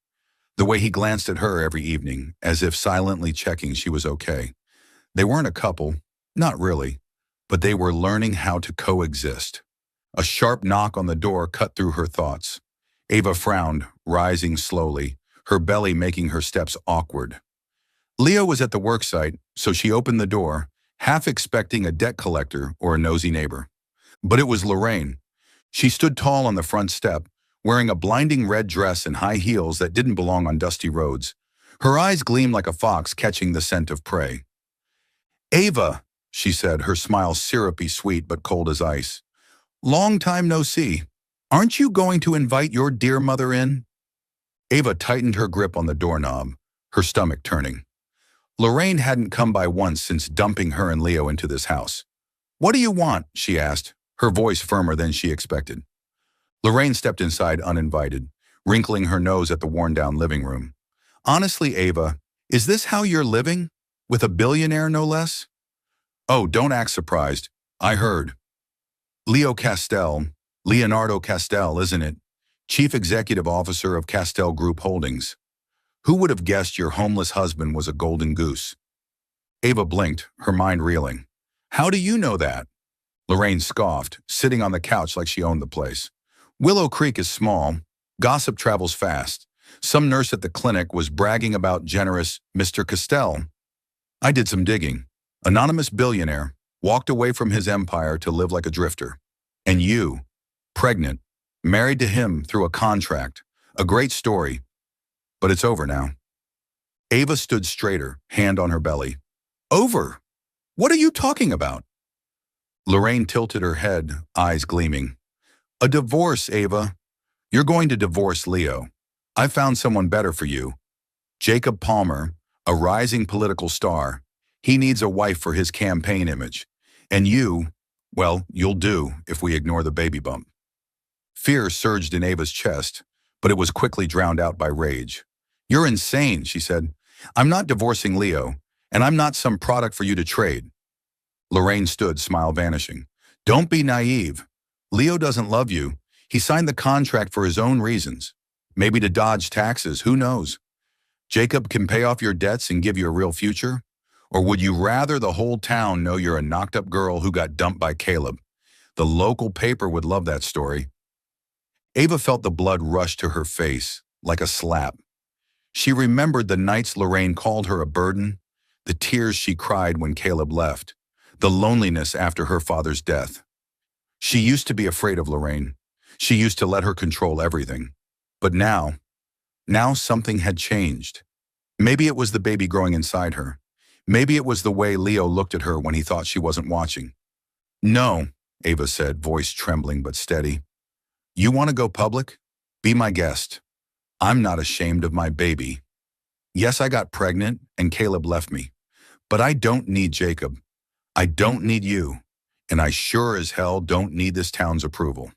the way he glanced at her every evening, as if silently checking she was okay. They weren't a couple, not really, but they were learning how to coexist. A sharp knock on the door cut through her thoughts. Ava frowned, rising slowly, her belly making her steps awkward. Leo was at the worksite, so she opened the door, half expecting a debt collector or a nosy neighbor. But it was Lorraine. She stood tall on the front step, wearing a blinding red dress and high heels that didn't belong on dusty roads. Her eyes gleamed like a fox catching the scent of prey. Ava, she said, her smile syrupy sweet but cold as ice. Long time no see. Aren't you going to invite your dear mother in? Ava tightened her grip on the doorknob, her stomach turning. Lorraine hadn't come by once since dumping her and Leo into this house. What do you want? She asked, her voice firmer than she expected. Lorraine stepped inside uninvited, wrinkling her nose at the worn-down living room. Honestly, Ava, is this how you're living? With a billionaire, no less? Oh, don't act surprised. I heard. Leonardo Castell, isn't it? Chief Executive Officer of Castell Group Holdings. Who would have guessed your homeless husband was a golden goose? Ava blinked, her mind reeling. How do you know that? Lorraine scoffed, sitting on the couch like she owned the place. Willow Creek is small. Gossip travels fast. Some nurse at the clinic was bragging about generous Mr. Castell. I did some digging. Anonymous billionaire, walked away from his empire to live like a drifter. And you, pregnant, married to him through a contract. A great story. But it's over now. Ava stood straighter, hand on her belly. Over? What are you talking about? Lorraine tilted her head, eyes gleaming. A divorce, Ava. You're going to divorce Leo. I found someone better for you. Jacob Palmer, a rising political star. He needs a wife for his campaign image. And you, well, you'll do if we ignore the baby bump. Fear surged in Ava's chest, but it was quickly drowned out by rage. You're insane, she said. I'm not divorcing Leo, and I'm not some product for you to trade. Lorraine stood, smile vanishing. Don't be naive. Leo doesn't love you. He signed the contract for his own reasons. Maybe to dodge taxes, who knows? Jacob can pay off your debts and give you a real future? Or would you rather the whole town know you're a knocked-up girl who got dumped by Caleb? The local paper would love that story. Ava felt the blood rush to her face, like a slap. She remembered the nights Lorraine called her a burden, the tears she cried when Caleb left, the loneliness after her father's death. She used to be afraid of Lorraine. She used to let her control everything. But now something had changed. Maybe it was the baby growing inside her. Maybe it was the way Leo looked at her when he thought she wasn't watching. No, Ava said, voice trembling but steady. You want to go public? Be my guest. I'm not ashamed of my baby. Yes, I got pregnant and Caleb left me. But I don't need Jacob. I don't need you. And I sure as hell don't need this town's approval.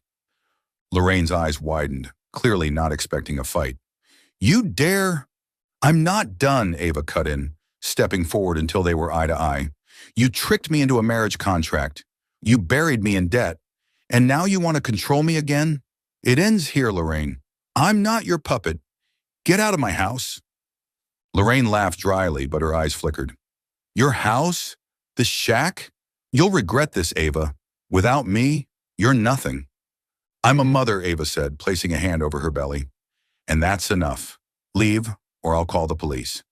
Lorraine's eyes widened, clearly not expecting a fight. You dare? I'm not done, Ava cut in, stepping forward until they were eye to eye. You tricked me into a marriage contract. You buried me in debt. And now you want to control me again? It ends here, Lorraine. I'm not your puppet. Get out of my house. Lorraine laughed dryly, but her eyes flickered. Your house? The shack? You'll regret this, Ava. Without me, you're nothing. I'm a mother, Ava said, placing a hand over her belly. And that's enough. Leave, or I'll call the police.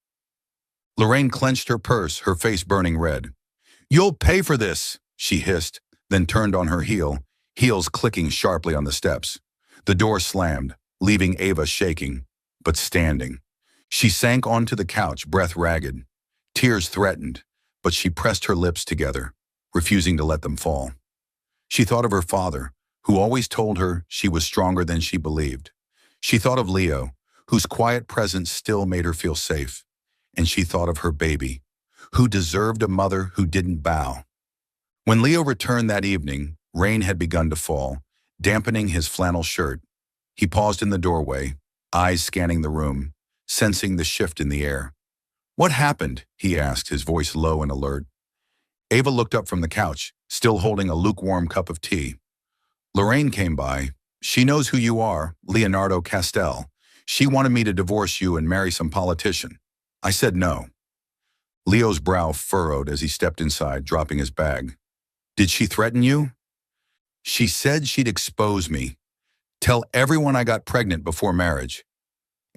Lorraine clenched her purse, her face burning red. You'll pay for this, she hissed, then turned on her heel, heels clicking sharply on the steps. The door slammed, leaving Ava shaking, but standing. She sank onto the couch, breath ragged. Tears threatened, but she pressed her lips together, refusing to let them fall. She thought of her father, who always told her she was stronger than she believed. She thought of Leo, whose quiet presence still made her feel safe. And she thought of her baby, who deserved a mother who didn't bow. When Leo returned that evening, rain had begun to fall, dampening his flannel shirt. He paused in the doorway, eyes scanning the room, sensing the shift in the air. What happened? He asked, his voice low and alert. Ava looked up from the couch, still holding a lukewarm cup of tea. Lorraine came by. She knows who you are, Leonardo Castell. She wanted me to divorce you and marry some politician. I said no. Leo's brow furrowed as he stepped inside, dropping his bag. Did she threaten you? She said she'd expose me. Tell everyone I got pregnant before marriage.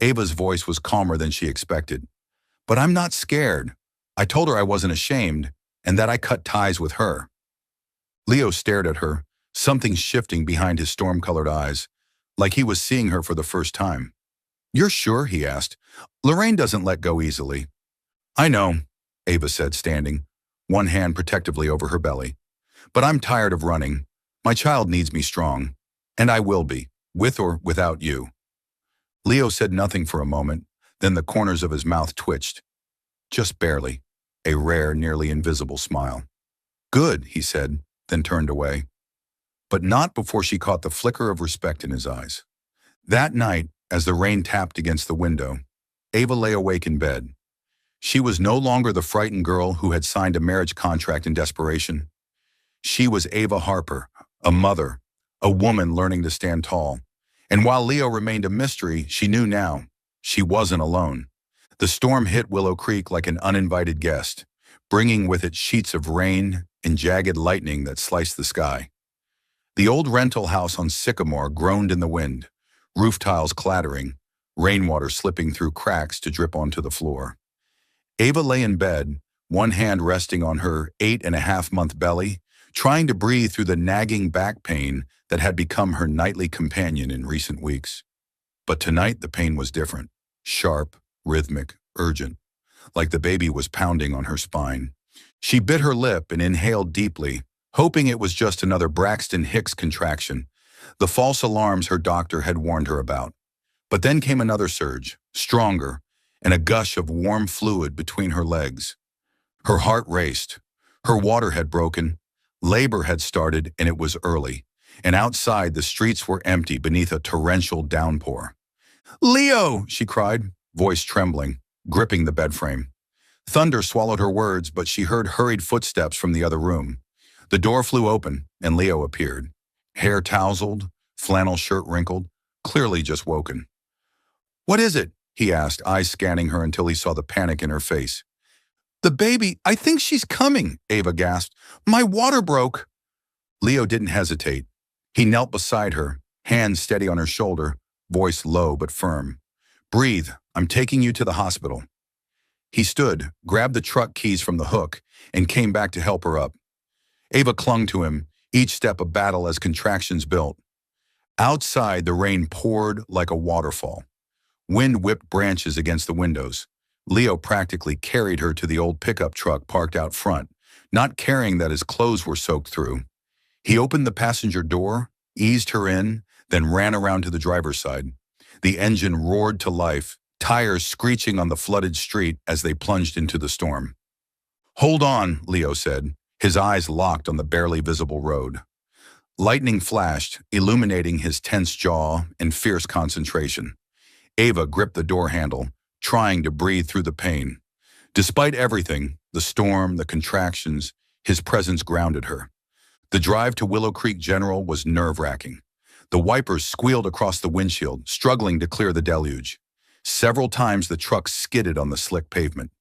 Ava's voice was calmer than she expected. But I'm not scared. I told her I wasn't ashamed and that I cut ties with her. Leo stared at her, something shifting behind his storm-colored eyes, like he was seeing her for the first time. You're sure? He asked. Lorraine doesn't let go easily. I know, Ava said, standing, one hand protectively over her belly. But I'm tired of running. My child needs me strong. And I will be, with or without you. Leo said nothing for a moment, then the corners of his mouth twitched. Just barely, a rare, nearly invisible smile. Good, he said, then turned away. But not before she caught the flicker of respect in his eyes. That night, as the rain tapped against the window, Ava lay awake in bed. She was no longer the frightened girl who had signed a marriage contract in desperation. She was Ava Harper, a mother, a woman learning to stand tall. And while Leo remained a mystery, she knew now she wasn't alone. The storm hit Willow Creek like an uninvited guest, bringing with it sheets of rain and jagged lightning that sliced the sky. The old rental house on Sycamore groaned in the wind, roof tiles clattering, rainwater slipping through cracks to drip onto the floor. Ava lay in bed, one hand resting on her 8.5-month belly, trying to breathe through the nagging back pain that had become her nightly companion in recent weeks. But tonight the pain was different, sharp, rhythmic, urgent, like the baby was pounding on her spine. She bit her lip and inhaled deeply, hoping it was just another Braxton Hicks contraction, the false alarms her doctor had warned her about. But then came another surge, stronger, and a gush of warm fluid between her legs. Her heart raced. Her water had broken. Labor had started, and it was early. And outside, the streets were empty beneath a torrential downpour. "Leo!" she cried, voice trembling, gripping the bed frame. Thunder swallowed her words, but she heard hurried footsteps from the other room. The door flew open, and Leo appeared. Hair tousled, flannel shirt wrinkled, clearly just woken. "What is it?" he asked, eyes scanning her until he saw the panic in her face. "The baby, I think she's coming," Ava gasped. "My water broke." Leo didn't hesitate. He knelt beside her, hands steady on her shoulder, voice low but firm. "Breathe, I'm taking you to the hospital." He stood, grabbed the truck keys from the hook, and came back to help her up. Ava clung to him, each step a battle as contractions built. Outside, the rain poured like a waterfall. Wind whipped branches against the windows. Leo practically carried her to the old pickup truck parked out front, not caring that his clothes were soaked through. He opened the passenger door, eased her in, then ran around to the driver's side. The engine roared to life, tires screeching on the flooded street as they plunged into the storm. "Hold on," Leo said, his eyes locked on the barely visible road. Lightning flashed, illuminating his tense jaw and fierce concentration. Ava gripped the door handle, trying to breathe through the pain. Despite everything, the storm, the contractions, his presence grounded her. The drive to Willow Creek General was nerve-wracking. The wipers squealed across the windshield, struggling to clear the deluge. Several times the truck skidded on the slick pavement.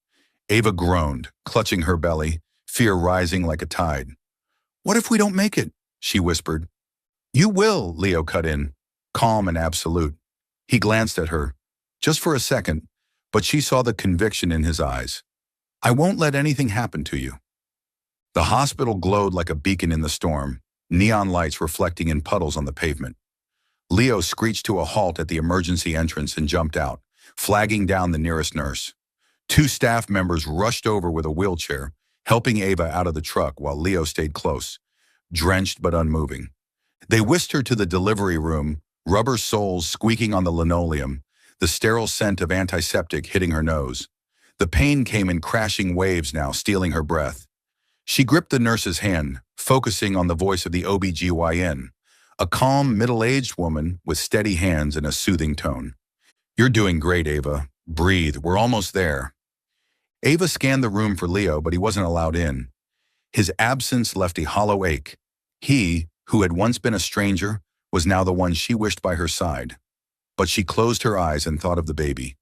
Ava groaned, clutching her belly, fear rising like a tide. "What if we don't make it?" she whispered. "You will," Leo cut in, calm and absolute. He glanced at her, just for a second, but she saw the conviction in his eyes. "I won't let anything happen to you." The hospital glowed like a beacon in the storm, neon lights reflecting in puddles on the pavement. Leo screeched to a halt at the emergency entrance and jumped out, flagging down the nearest nurse. Two staff members rushed over with a wheelchair, helping Ava out of the truck while Leo stayed close, drenched but unmoving. They whisked her to the delivery room, rubber soles squeaking on the linoleum, the sterile scent of antiseptic hitting her nose. The pain came in crashing waves now, stealing her breath. She gripped the nurse's hand, focusing on the voice of the OB-GYN, a calm, middle-aged woman with steady hands and a soothing tone. "You're doing great, Ava. Breathe, we're almost there." Ava scanned the room for Leo, but he wasn't allowed in. His absence left a hollow ache. He, who had once been a stranger, was now the one she wished by her side. But she closed her eyes and thought of the baby,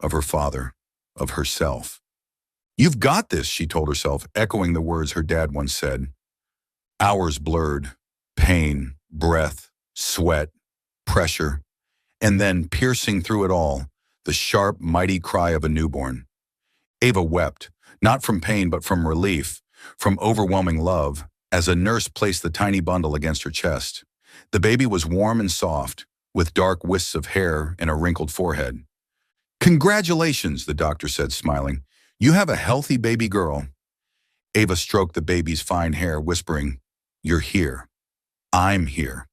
of her father, of herself. "You've got this," she told herself, echoing the words her dad once said. Hours blurred, pain, breath, sweat, pressure, and then, piercing through it all, the sharp, mighty cry of a newborn. Ava wept, not from pain but from relief, from overwhelming love, as a nurse placed the tiny bundle against her chest. The baby was warm and soft, with dark wisps of hair and a wrinkled forehead. "Congratulations," the doctor said, smiling. "You have a healthy baby girl." Ava stroked the baby's fine hair, whispering, "You're here. I'm here."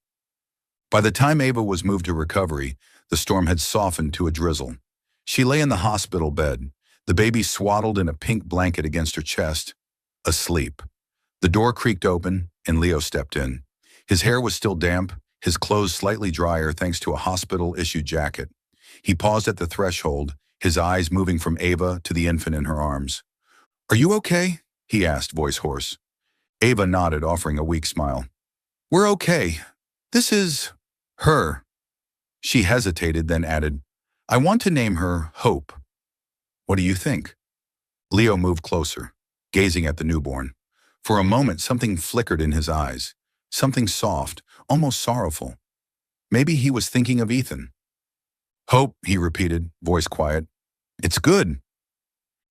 By the time Ava was moved to recovery, the storm had softened to a drizzle. She lay in the hospital bed, the baby swaddled in a pink blanket against her chest, asleep. The door creaked open, and Leo stepped in. His hair was still damp, his clothes slightly drier thanks to a hospital-issued jacket. He paused at the threshold, his eyes moving from Ava to the infant in her arms. "Are you okay?" he asked, voice hoarse. Ava nodded, offering a weak smile. "We're okay. This is her." She hesitated, then added, "I want to name her Hope. What do you think?" Leo moved closer, gazing at the newborn. For a moment, something flickered in his eyes, something soft, almost sorrowful. Maybe he was thinking of Ethan. "Hope," he repeated, voice quiet. "It's good."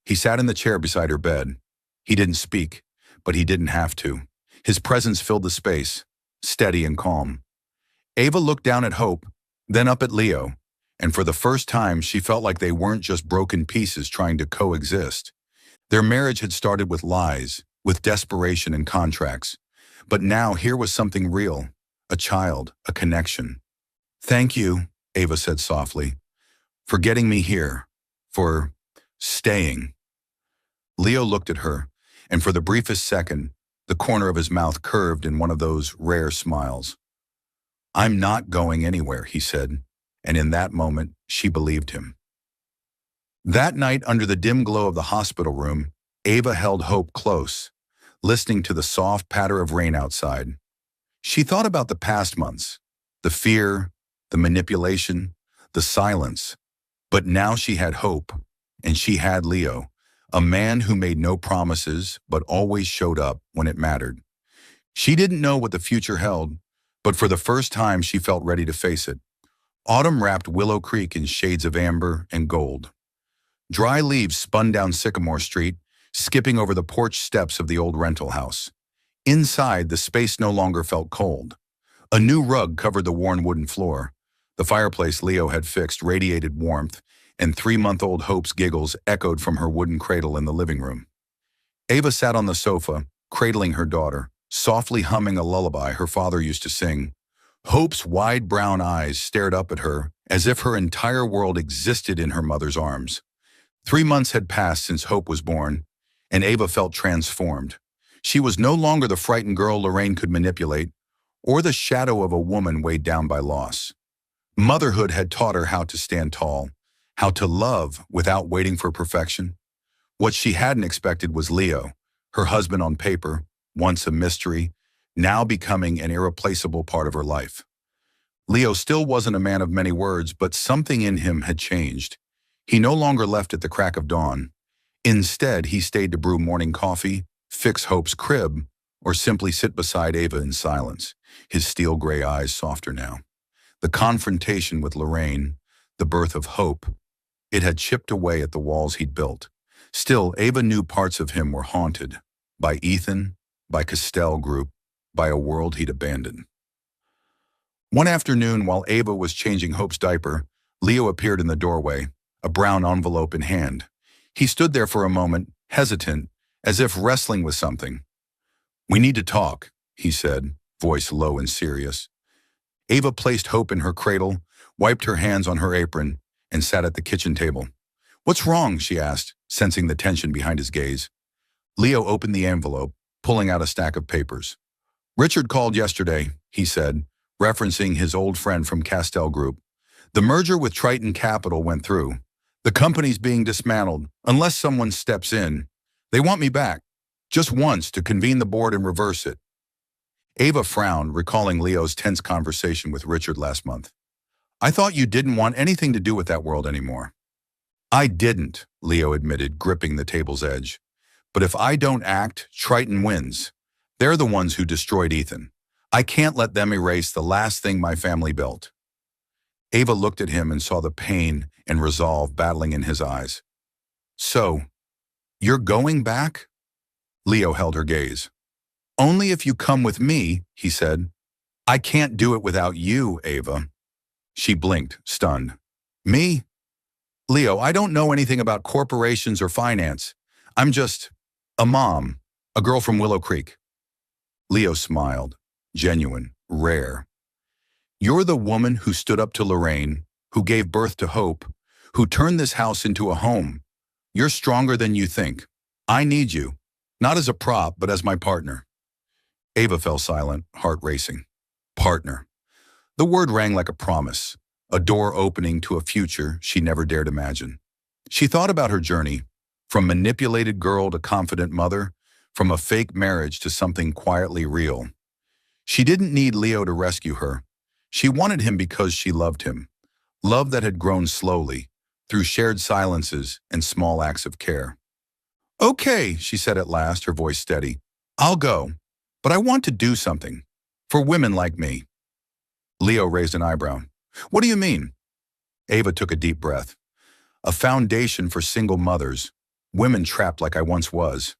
He sat in the chair beside her bed. He didn't speak, but he didn't have to. His presence filled the space, steady and calm. Ava looked down at Hope, then up at Leo, and for the first time she felt like they weren't just broken pieces trying to coexist. Their marriage had started with lies, with desperation and contracts, But now here was something real, a child, a connection. "Thank you," Ava said softly, "for getting me here, for staying." Leo looked at her, and for the briefest second, the corner of his mouth curved in one of those rare smiles. "I'm not going anywhere," he said, and in that moment, she believed him. That night, under the dim glow of the hospital room, Ava held Hope close, listening to the soft patter of rain outside. She thought about the past months, the fear, the manipulation, the silence. But now she had Hope, and she had Leo, a man who made no promises but always showed up when it mattered. She didn't know what the future held, but for the first time she felt ready to face it. Autumn wrapped Willow Creek in shades of amber and gold. Dry leaves spun down Sycamore Street, skipping over the porch steps of the old rental house. Inside, the space no longer felt cold. A new rug covered the worn wooden floor. The fireplace Leo had fixed radiated warmth, and 3-month-old Hope's giggles echoed from her wooden cradle in the living room. Ava sat on the sofa, cradling her daughter, softly humming a lullaby her father used to sing. Hope's wide brown eyes stared up at her as if her entire world existed in her mother's arms. 3 months had passed since Hope was born, and Ava felt transformed. She was no longer the frightened girl Lorraine could manipulate, or the shadow of a woman weighed down by loss. Motherhood had taught her how to stand tall, how to love without waiting for perfection. What she hadn't expected was Leo, her husband on paper, once a mystery, now becoming an irreplaceable part of her life. Leo still wasn't a man of many words, but something in him had changed. He no longer left at the crack of dawn. Instead, he stayed to brew morning coffee, fix Hope's crib, or simply sit beside Ava in silence, his steel gray eyes softer now. The confrontation with Lorraine, the birth of Hope, it had chipped away at the walls he'd built. Still, Ava knew parts of him were haunted, by Ethan, by Castell Group, by a world he'd abandoned. One afternoon, while Ava was changing Hope's diaper, Leo appeared in the doorway, a brown envelope in hand. He stood there for a moment, hesitant, as if wrestling with something. "We need to talk," he said, voice low and serious. Ava placed Hope in her cradle, wiped her hands on her apron, and sat at the kitchen table. "What's wrong?" she asked, sensing the tension behind his gaze. Leo opened the envelope, pulling out a stack of papers. "Richard called yesterday," he said, referencing his old friend from Castell Group. "The merger with Triton Capital went through. The company's being dismantled, unless someone steps in. They want me back, just once, to convene the board and reverse it." Ava frowned, recalling Leo's tense conversation with Richard last month. "I thought you didn't want anything to do with that world anymore." "I didn't," Leo admitted, gripping the table's edge. "But if I don't act, Triton wins. They're the ones who destroyed Ethan. I can't let them erase the last thing my family built." Ava looked at him and saw the pain and resolve battling in his eyes. "So, you're going back?" Leo held her gaze. "Only if you come with me," he said. "I can't do it without you, Ava." She blinked, stunned. "Me? Leo, I don't know anything about corporations or finance. I'm just a mom, a girl from Willow Creek." Leo smiled, genuine, rare. "You're the woman who stood up to Lorraine, who gave birth to Hope, who turned this house into a home. You're stronger than you think. I need you, not as a prop, but as my partner." Ava fell silent, heart racing. Partner. The word rang like a promise, a door opening to a future she never dared imagine. She thought about her journey, from manipulated girl to confident mother, from a fake marriage to something quietly real. She didn't need Leo to rescue her. She wanted him because she loved him. Love that had grown slowly, through shared silences and small acts of care. "Okay," she said at last, her voice steady. "I'll go, but I want to do something. For women like me." Leo raised an eyebrow. "What do you mean?" Ava took a deep breath. "A foundation for single mothers, women trapped like I once was.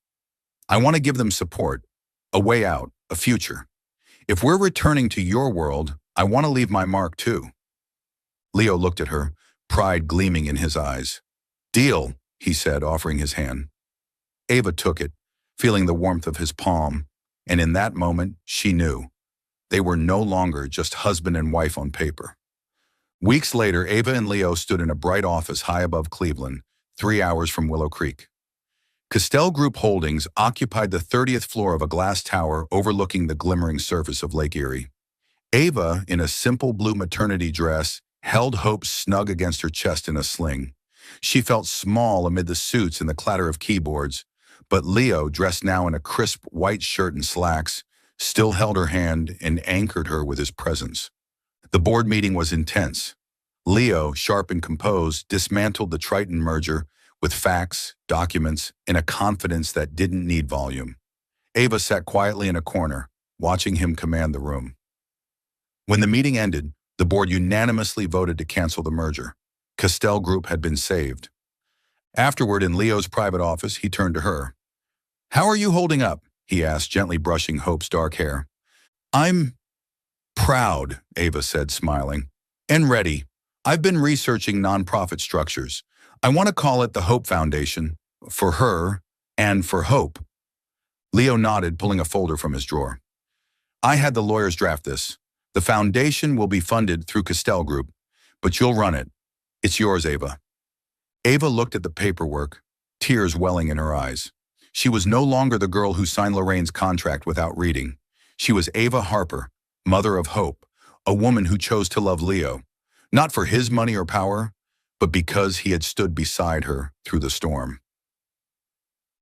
I want to give them support, a way out, a future. If we're returning to your world, I want to leave my mark too." Leo looked at her, pride gleaming in his eyes. "Deal," he said, offering his hand. Ava took it, feeling the warmth of his palm, And in that moment, she knew. They were no longer just husband and wife on paper. Weeks later, Ava and Leo stood in a bright office high above Cleveland, 3 hours from Willow Creek. Castell Group Holdings occupied the 30th floor of a glass tower overlooking the glimmering surface of Lake Erie. Ava, in a simple blue maternity dress, held Hope snug against her chest in a sling. She felt small amid the suits and the clatter of keyboards, but Leo, dressed now in a crisp white shirt and slacks, still held her hand and anchored her with his presence. The board meeting was intense. Leo, sharp and composed, dismantled the Triton merger with facts, documents, and a confidence that didn't need volume. Ava sat quietly in a corner, watching him command the room. When the meeting ended, the board unanimously voted to cancel the merger. Castell Group had been saved. Afterward, in Leo's private office, he turned to her. "How are you holding up?" he asked, gently brushing Hope's dark hair. "I'm proud," Ava said, smiling, "and ready. I've been researching nonprofit structures. I want to call it the Hope Foundation, for her and for Hope." Leo nodded, pulling a folder from his drawer. "I had the lawyers draft this. The foundation will be funded through Castell Group, but you'll run it. It's yours, Ava." Ava looked at the paperwork, tears welling in her eyes. She was no longer the girl who signed Lorraine's contract without reading. She was Ava Harper, mother of Hope, a woman who chose to love Leo, not for his money or power, but because he had stood beside her through the storm.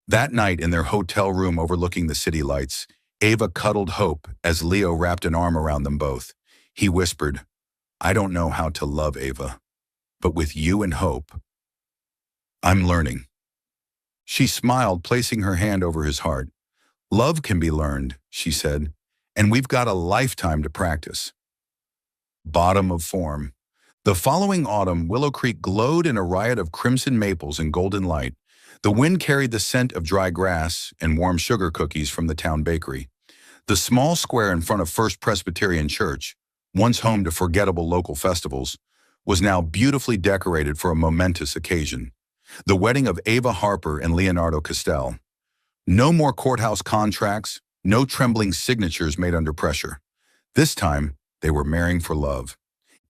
That night, in their hotel room overlooking the city lights, Ava cuddled Hope as Leo wrapped an arm around them both. He whispered, "I don't know how to love, Ava, but with you and Hope, I'm learning." She smiled, placing her hand over his heart. "Love can be learned," she said, "and we've got a lifetime to practice." Bottom of form. The following autumn, Willow Creek glowed in a riot of crimson maples and golden light. The wind carried the scent of dry grass and warm sugar cookies from the town bakery. The small square in front of First Presbyterian Church, once home to forgettable local festivals, was now beautifully decorated for a momentous occasion: the wedding of Ava Harper and Leonardo Castell. No more courthouse contracts, no trembling signatures made under pressure. This time, they were marrying for love.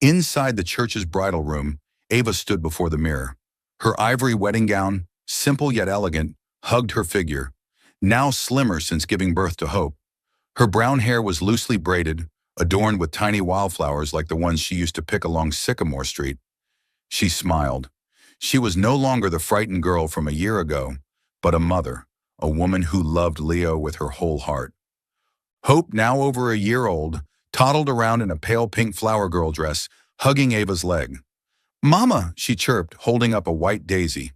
Inside the church's bridal room, Ava stood before the mirror. Her ivory wedding gown, simple yet elegant, hugged her figure, now slimmer since giving birth to Hope. Her brown hair was loosely braided, adorned with tiny wildflowers like the ones she used to pick along Sycamore Street. She smiled. She was no longer the frightened girl from a year ago, but a mother, a woman who loved Leo with her whole heart. Hope, now over a year old, toddled around in a pale pink flower girl dress, hugging Ava's leg. "Mama," she chirped, holding up a white daisy.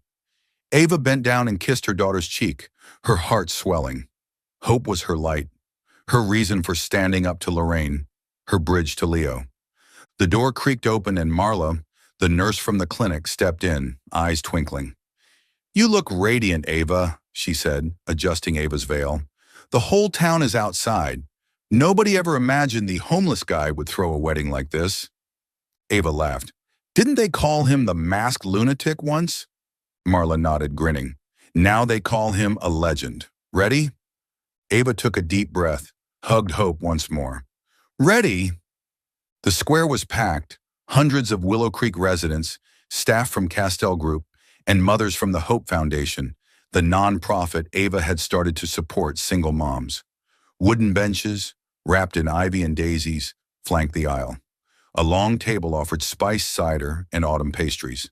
Ava bent down and kissed her daughter's cheek, her heart swelling. Hope was her light, her reason for standing up to Lorraine, her bridge to Leo. The door creaked open and Marla, the nurse from the clinic, stepped in, eyes twinkling. "You look radiant, Ava," she said, adjusting Ava's veil. "The whole town is outside. Nobody ever imagined the homeless guy would throw a wedding like this." Ava laughed. "Didn't they call him the masked lunatic once?" Marla nodded, grinning. "Now they call him a legend. Ready?" Ava took a deep breath, hugged Hope once more. "Ready?" The square was packed, hundreds of Willow Creek residents, staff from Castell Group, and mothers from the Hope Foundation, the nonprofit Ava had started to support single moms. Wooden benches, wrapped in ivy and daisies, flanked the aisle. A long table offered spiced cider and autumn pastries.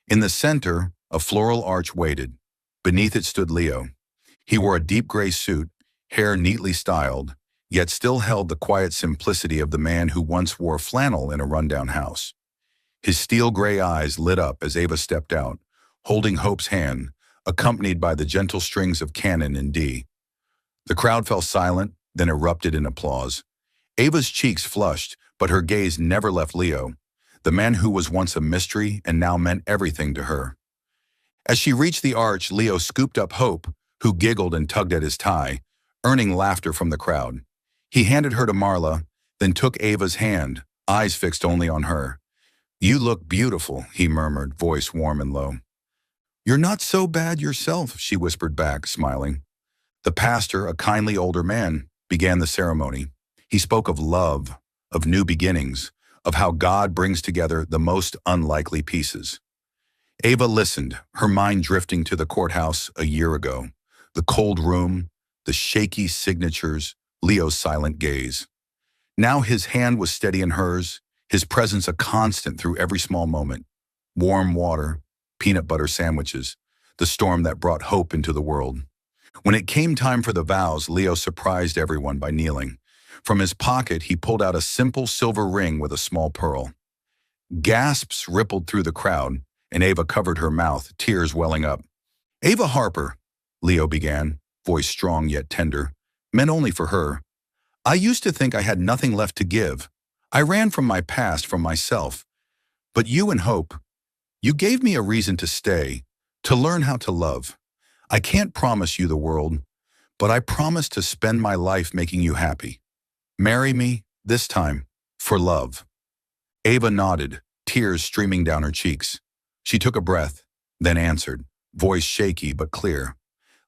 In the center, a floral arch waited. Beneath it stood Leo. He wore a deep gray suit, hair neatly styled, yet still held the quiet simplicity of the man who once wore flannel in a rundown house. His steel gray eyes lit up as Ava stepped out, holding Hope's hand, accompanied by the gentle strings of Canon in D. The crowd fell silent, then erupted in applause. Ava's cheeks flushed, but her gaze never left Leo, the man who was once a mystery and now meant everything to her. As she reached the arch, Leo scooped up Hope, who giggled and tugged at his tie, earning laughter from the crowd. He handed her to Marla, then took Ava's hand, eyes fixed only on her. "You look beautiful," he murmured, voice warm and low. "You're not so bad yourself," she whispered back, smiling. The pastor, a kindly older man, began the ceremony. He spoke of love, of new beginnings, of how God brings together the most unlikely pieces. Ava listened, her mind drifting to the courthouse a year ago. The cold room, the shaky signatures, Leo's silent gaze. Now his hand was steady in hers, his presence a constant through every small moment. Warm water, peanut butter sandwiches, the storm that brought hope into the world. When it came time for the vows, Leo surprised everyone by kneeling. From his pocket, he pulled out a simple silver ring with a small pearl. Gasps rippled through the crowd, and Ava covered her mouth, tears welling up. "Ava Harper," Leo began, voice strong yet tender, meant only for her. "I used to think I had nothing left to give. I ran from my past, from myself. But you and Hope, you gave me a reason to stay, to learn how to love. I can't promise you the world, but I promise to spend my life making you happy. Marry me, this time, for love." Ava nodded, tears streaming down her cheeks. She took a breath, then answered, voice shaky but clear.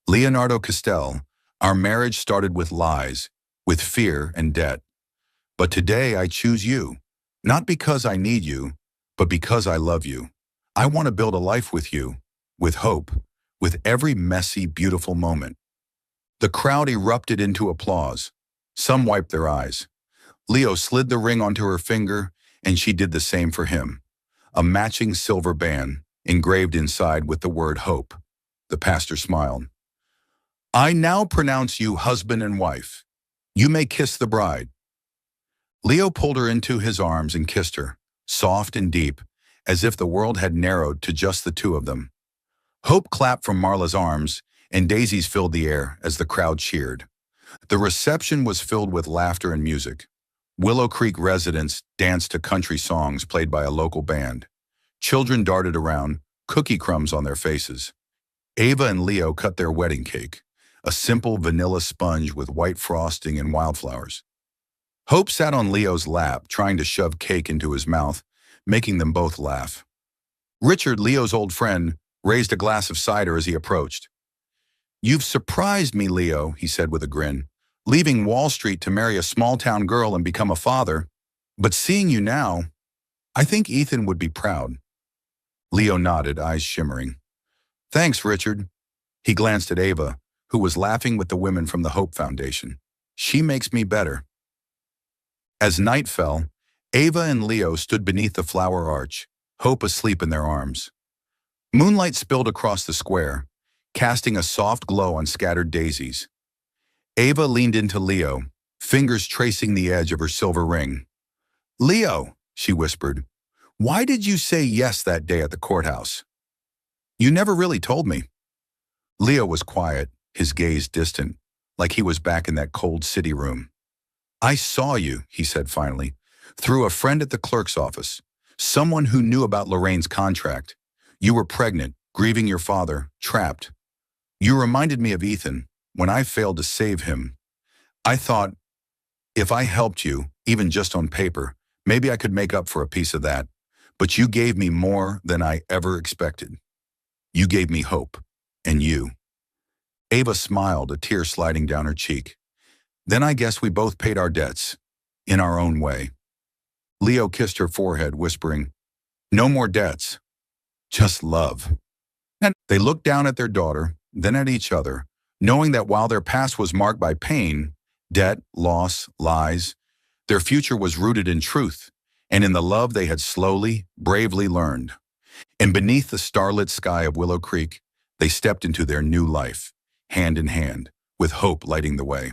"Leonardo Castell, our marriage started with lies, with fear and debt. But today I choose you, not because I need you, but because I love you. I want to build a life with you, with hope, with every messy, beautiful moment." The crowd erupted into applause. Some wiped their eyes. Leo slid the ring onto her finger, and she did the same for him. A matching silver band, engraved inside with the word hope. The pastor smiled. "I now pronounce you husband and wife. You may kiss the bride." Leo pulled her into his arms and kissed her, soft and deep, as if the world had narrowed to just the two of them. Hope clapped from Marla's arms, and daisies filled the air as the crowd cheered. The reception was filled with laughter and music. Willow Creek residents danced to country songs played by a local band. Children darted around, cookie crumbs on their faces. Ava and Leo cut their wedding cake, a simple vanilla sponge with white frosting and wildflowers. Hope sat on Leo's lap, trying to shove cake into his mouth, making them both laugh. Richard, Leo's old friend, raised a glass of cider as he approached. "You've surprised me, Leo," he said with a grin. "Leaving Wall Street to marry a small-town girl and become a father. But seeing you now, I think Ethan would be proud." Leo nodded, eyes shimmering. "Thanks, Richard." He glanced at Ava, who was laughing with the women from the Hope Foundation. "She makes me better." As night fell, Ava and Leo stood beneath the flower arch, Hope asleep in their arms. Moonlight spilled across the square, casting a soft glow on scattered daisies. Ava leaned into Leo, fingers tracing the edge of her silver ring. "Leo," she whispered, "why did you say yes that day at the courthouse? You never really told me." Leo was quiet, his gaze distant, like he was back in that cold city room. "I saw you," he said finally, "through a friend at the clerk's office, someone who knew about Lorraine's contract. You were pregnant, grieving your father, trapped. You reminded me of Ethan, when I failed to save him. I thought, if I helped you, even just on paper, maybe I could make up for a piece of that. But you gave me more than I ever expected. You gave me hope, and you." Ava smiled, a tear sliding down her cheek. "Then I guess we both paid our debts, in our own way." Leo kissed her forehead, whispering, "No more debts, just love." And they looked down at their daughter, then at each other, knowing that while their past was marked by pain, debt, loss, lies, their future was rooted in truth and in the love they had slowly, bravely learned. And beneath the starlit sky of Willow Creek, they stepped into their new life, hand in hand, with hope lighting the way.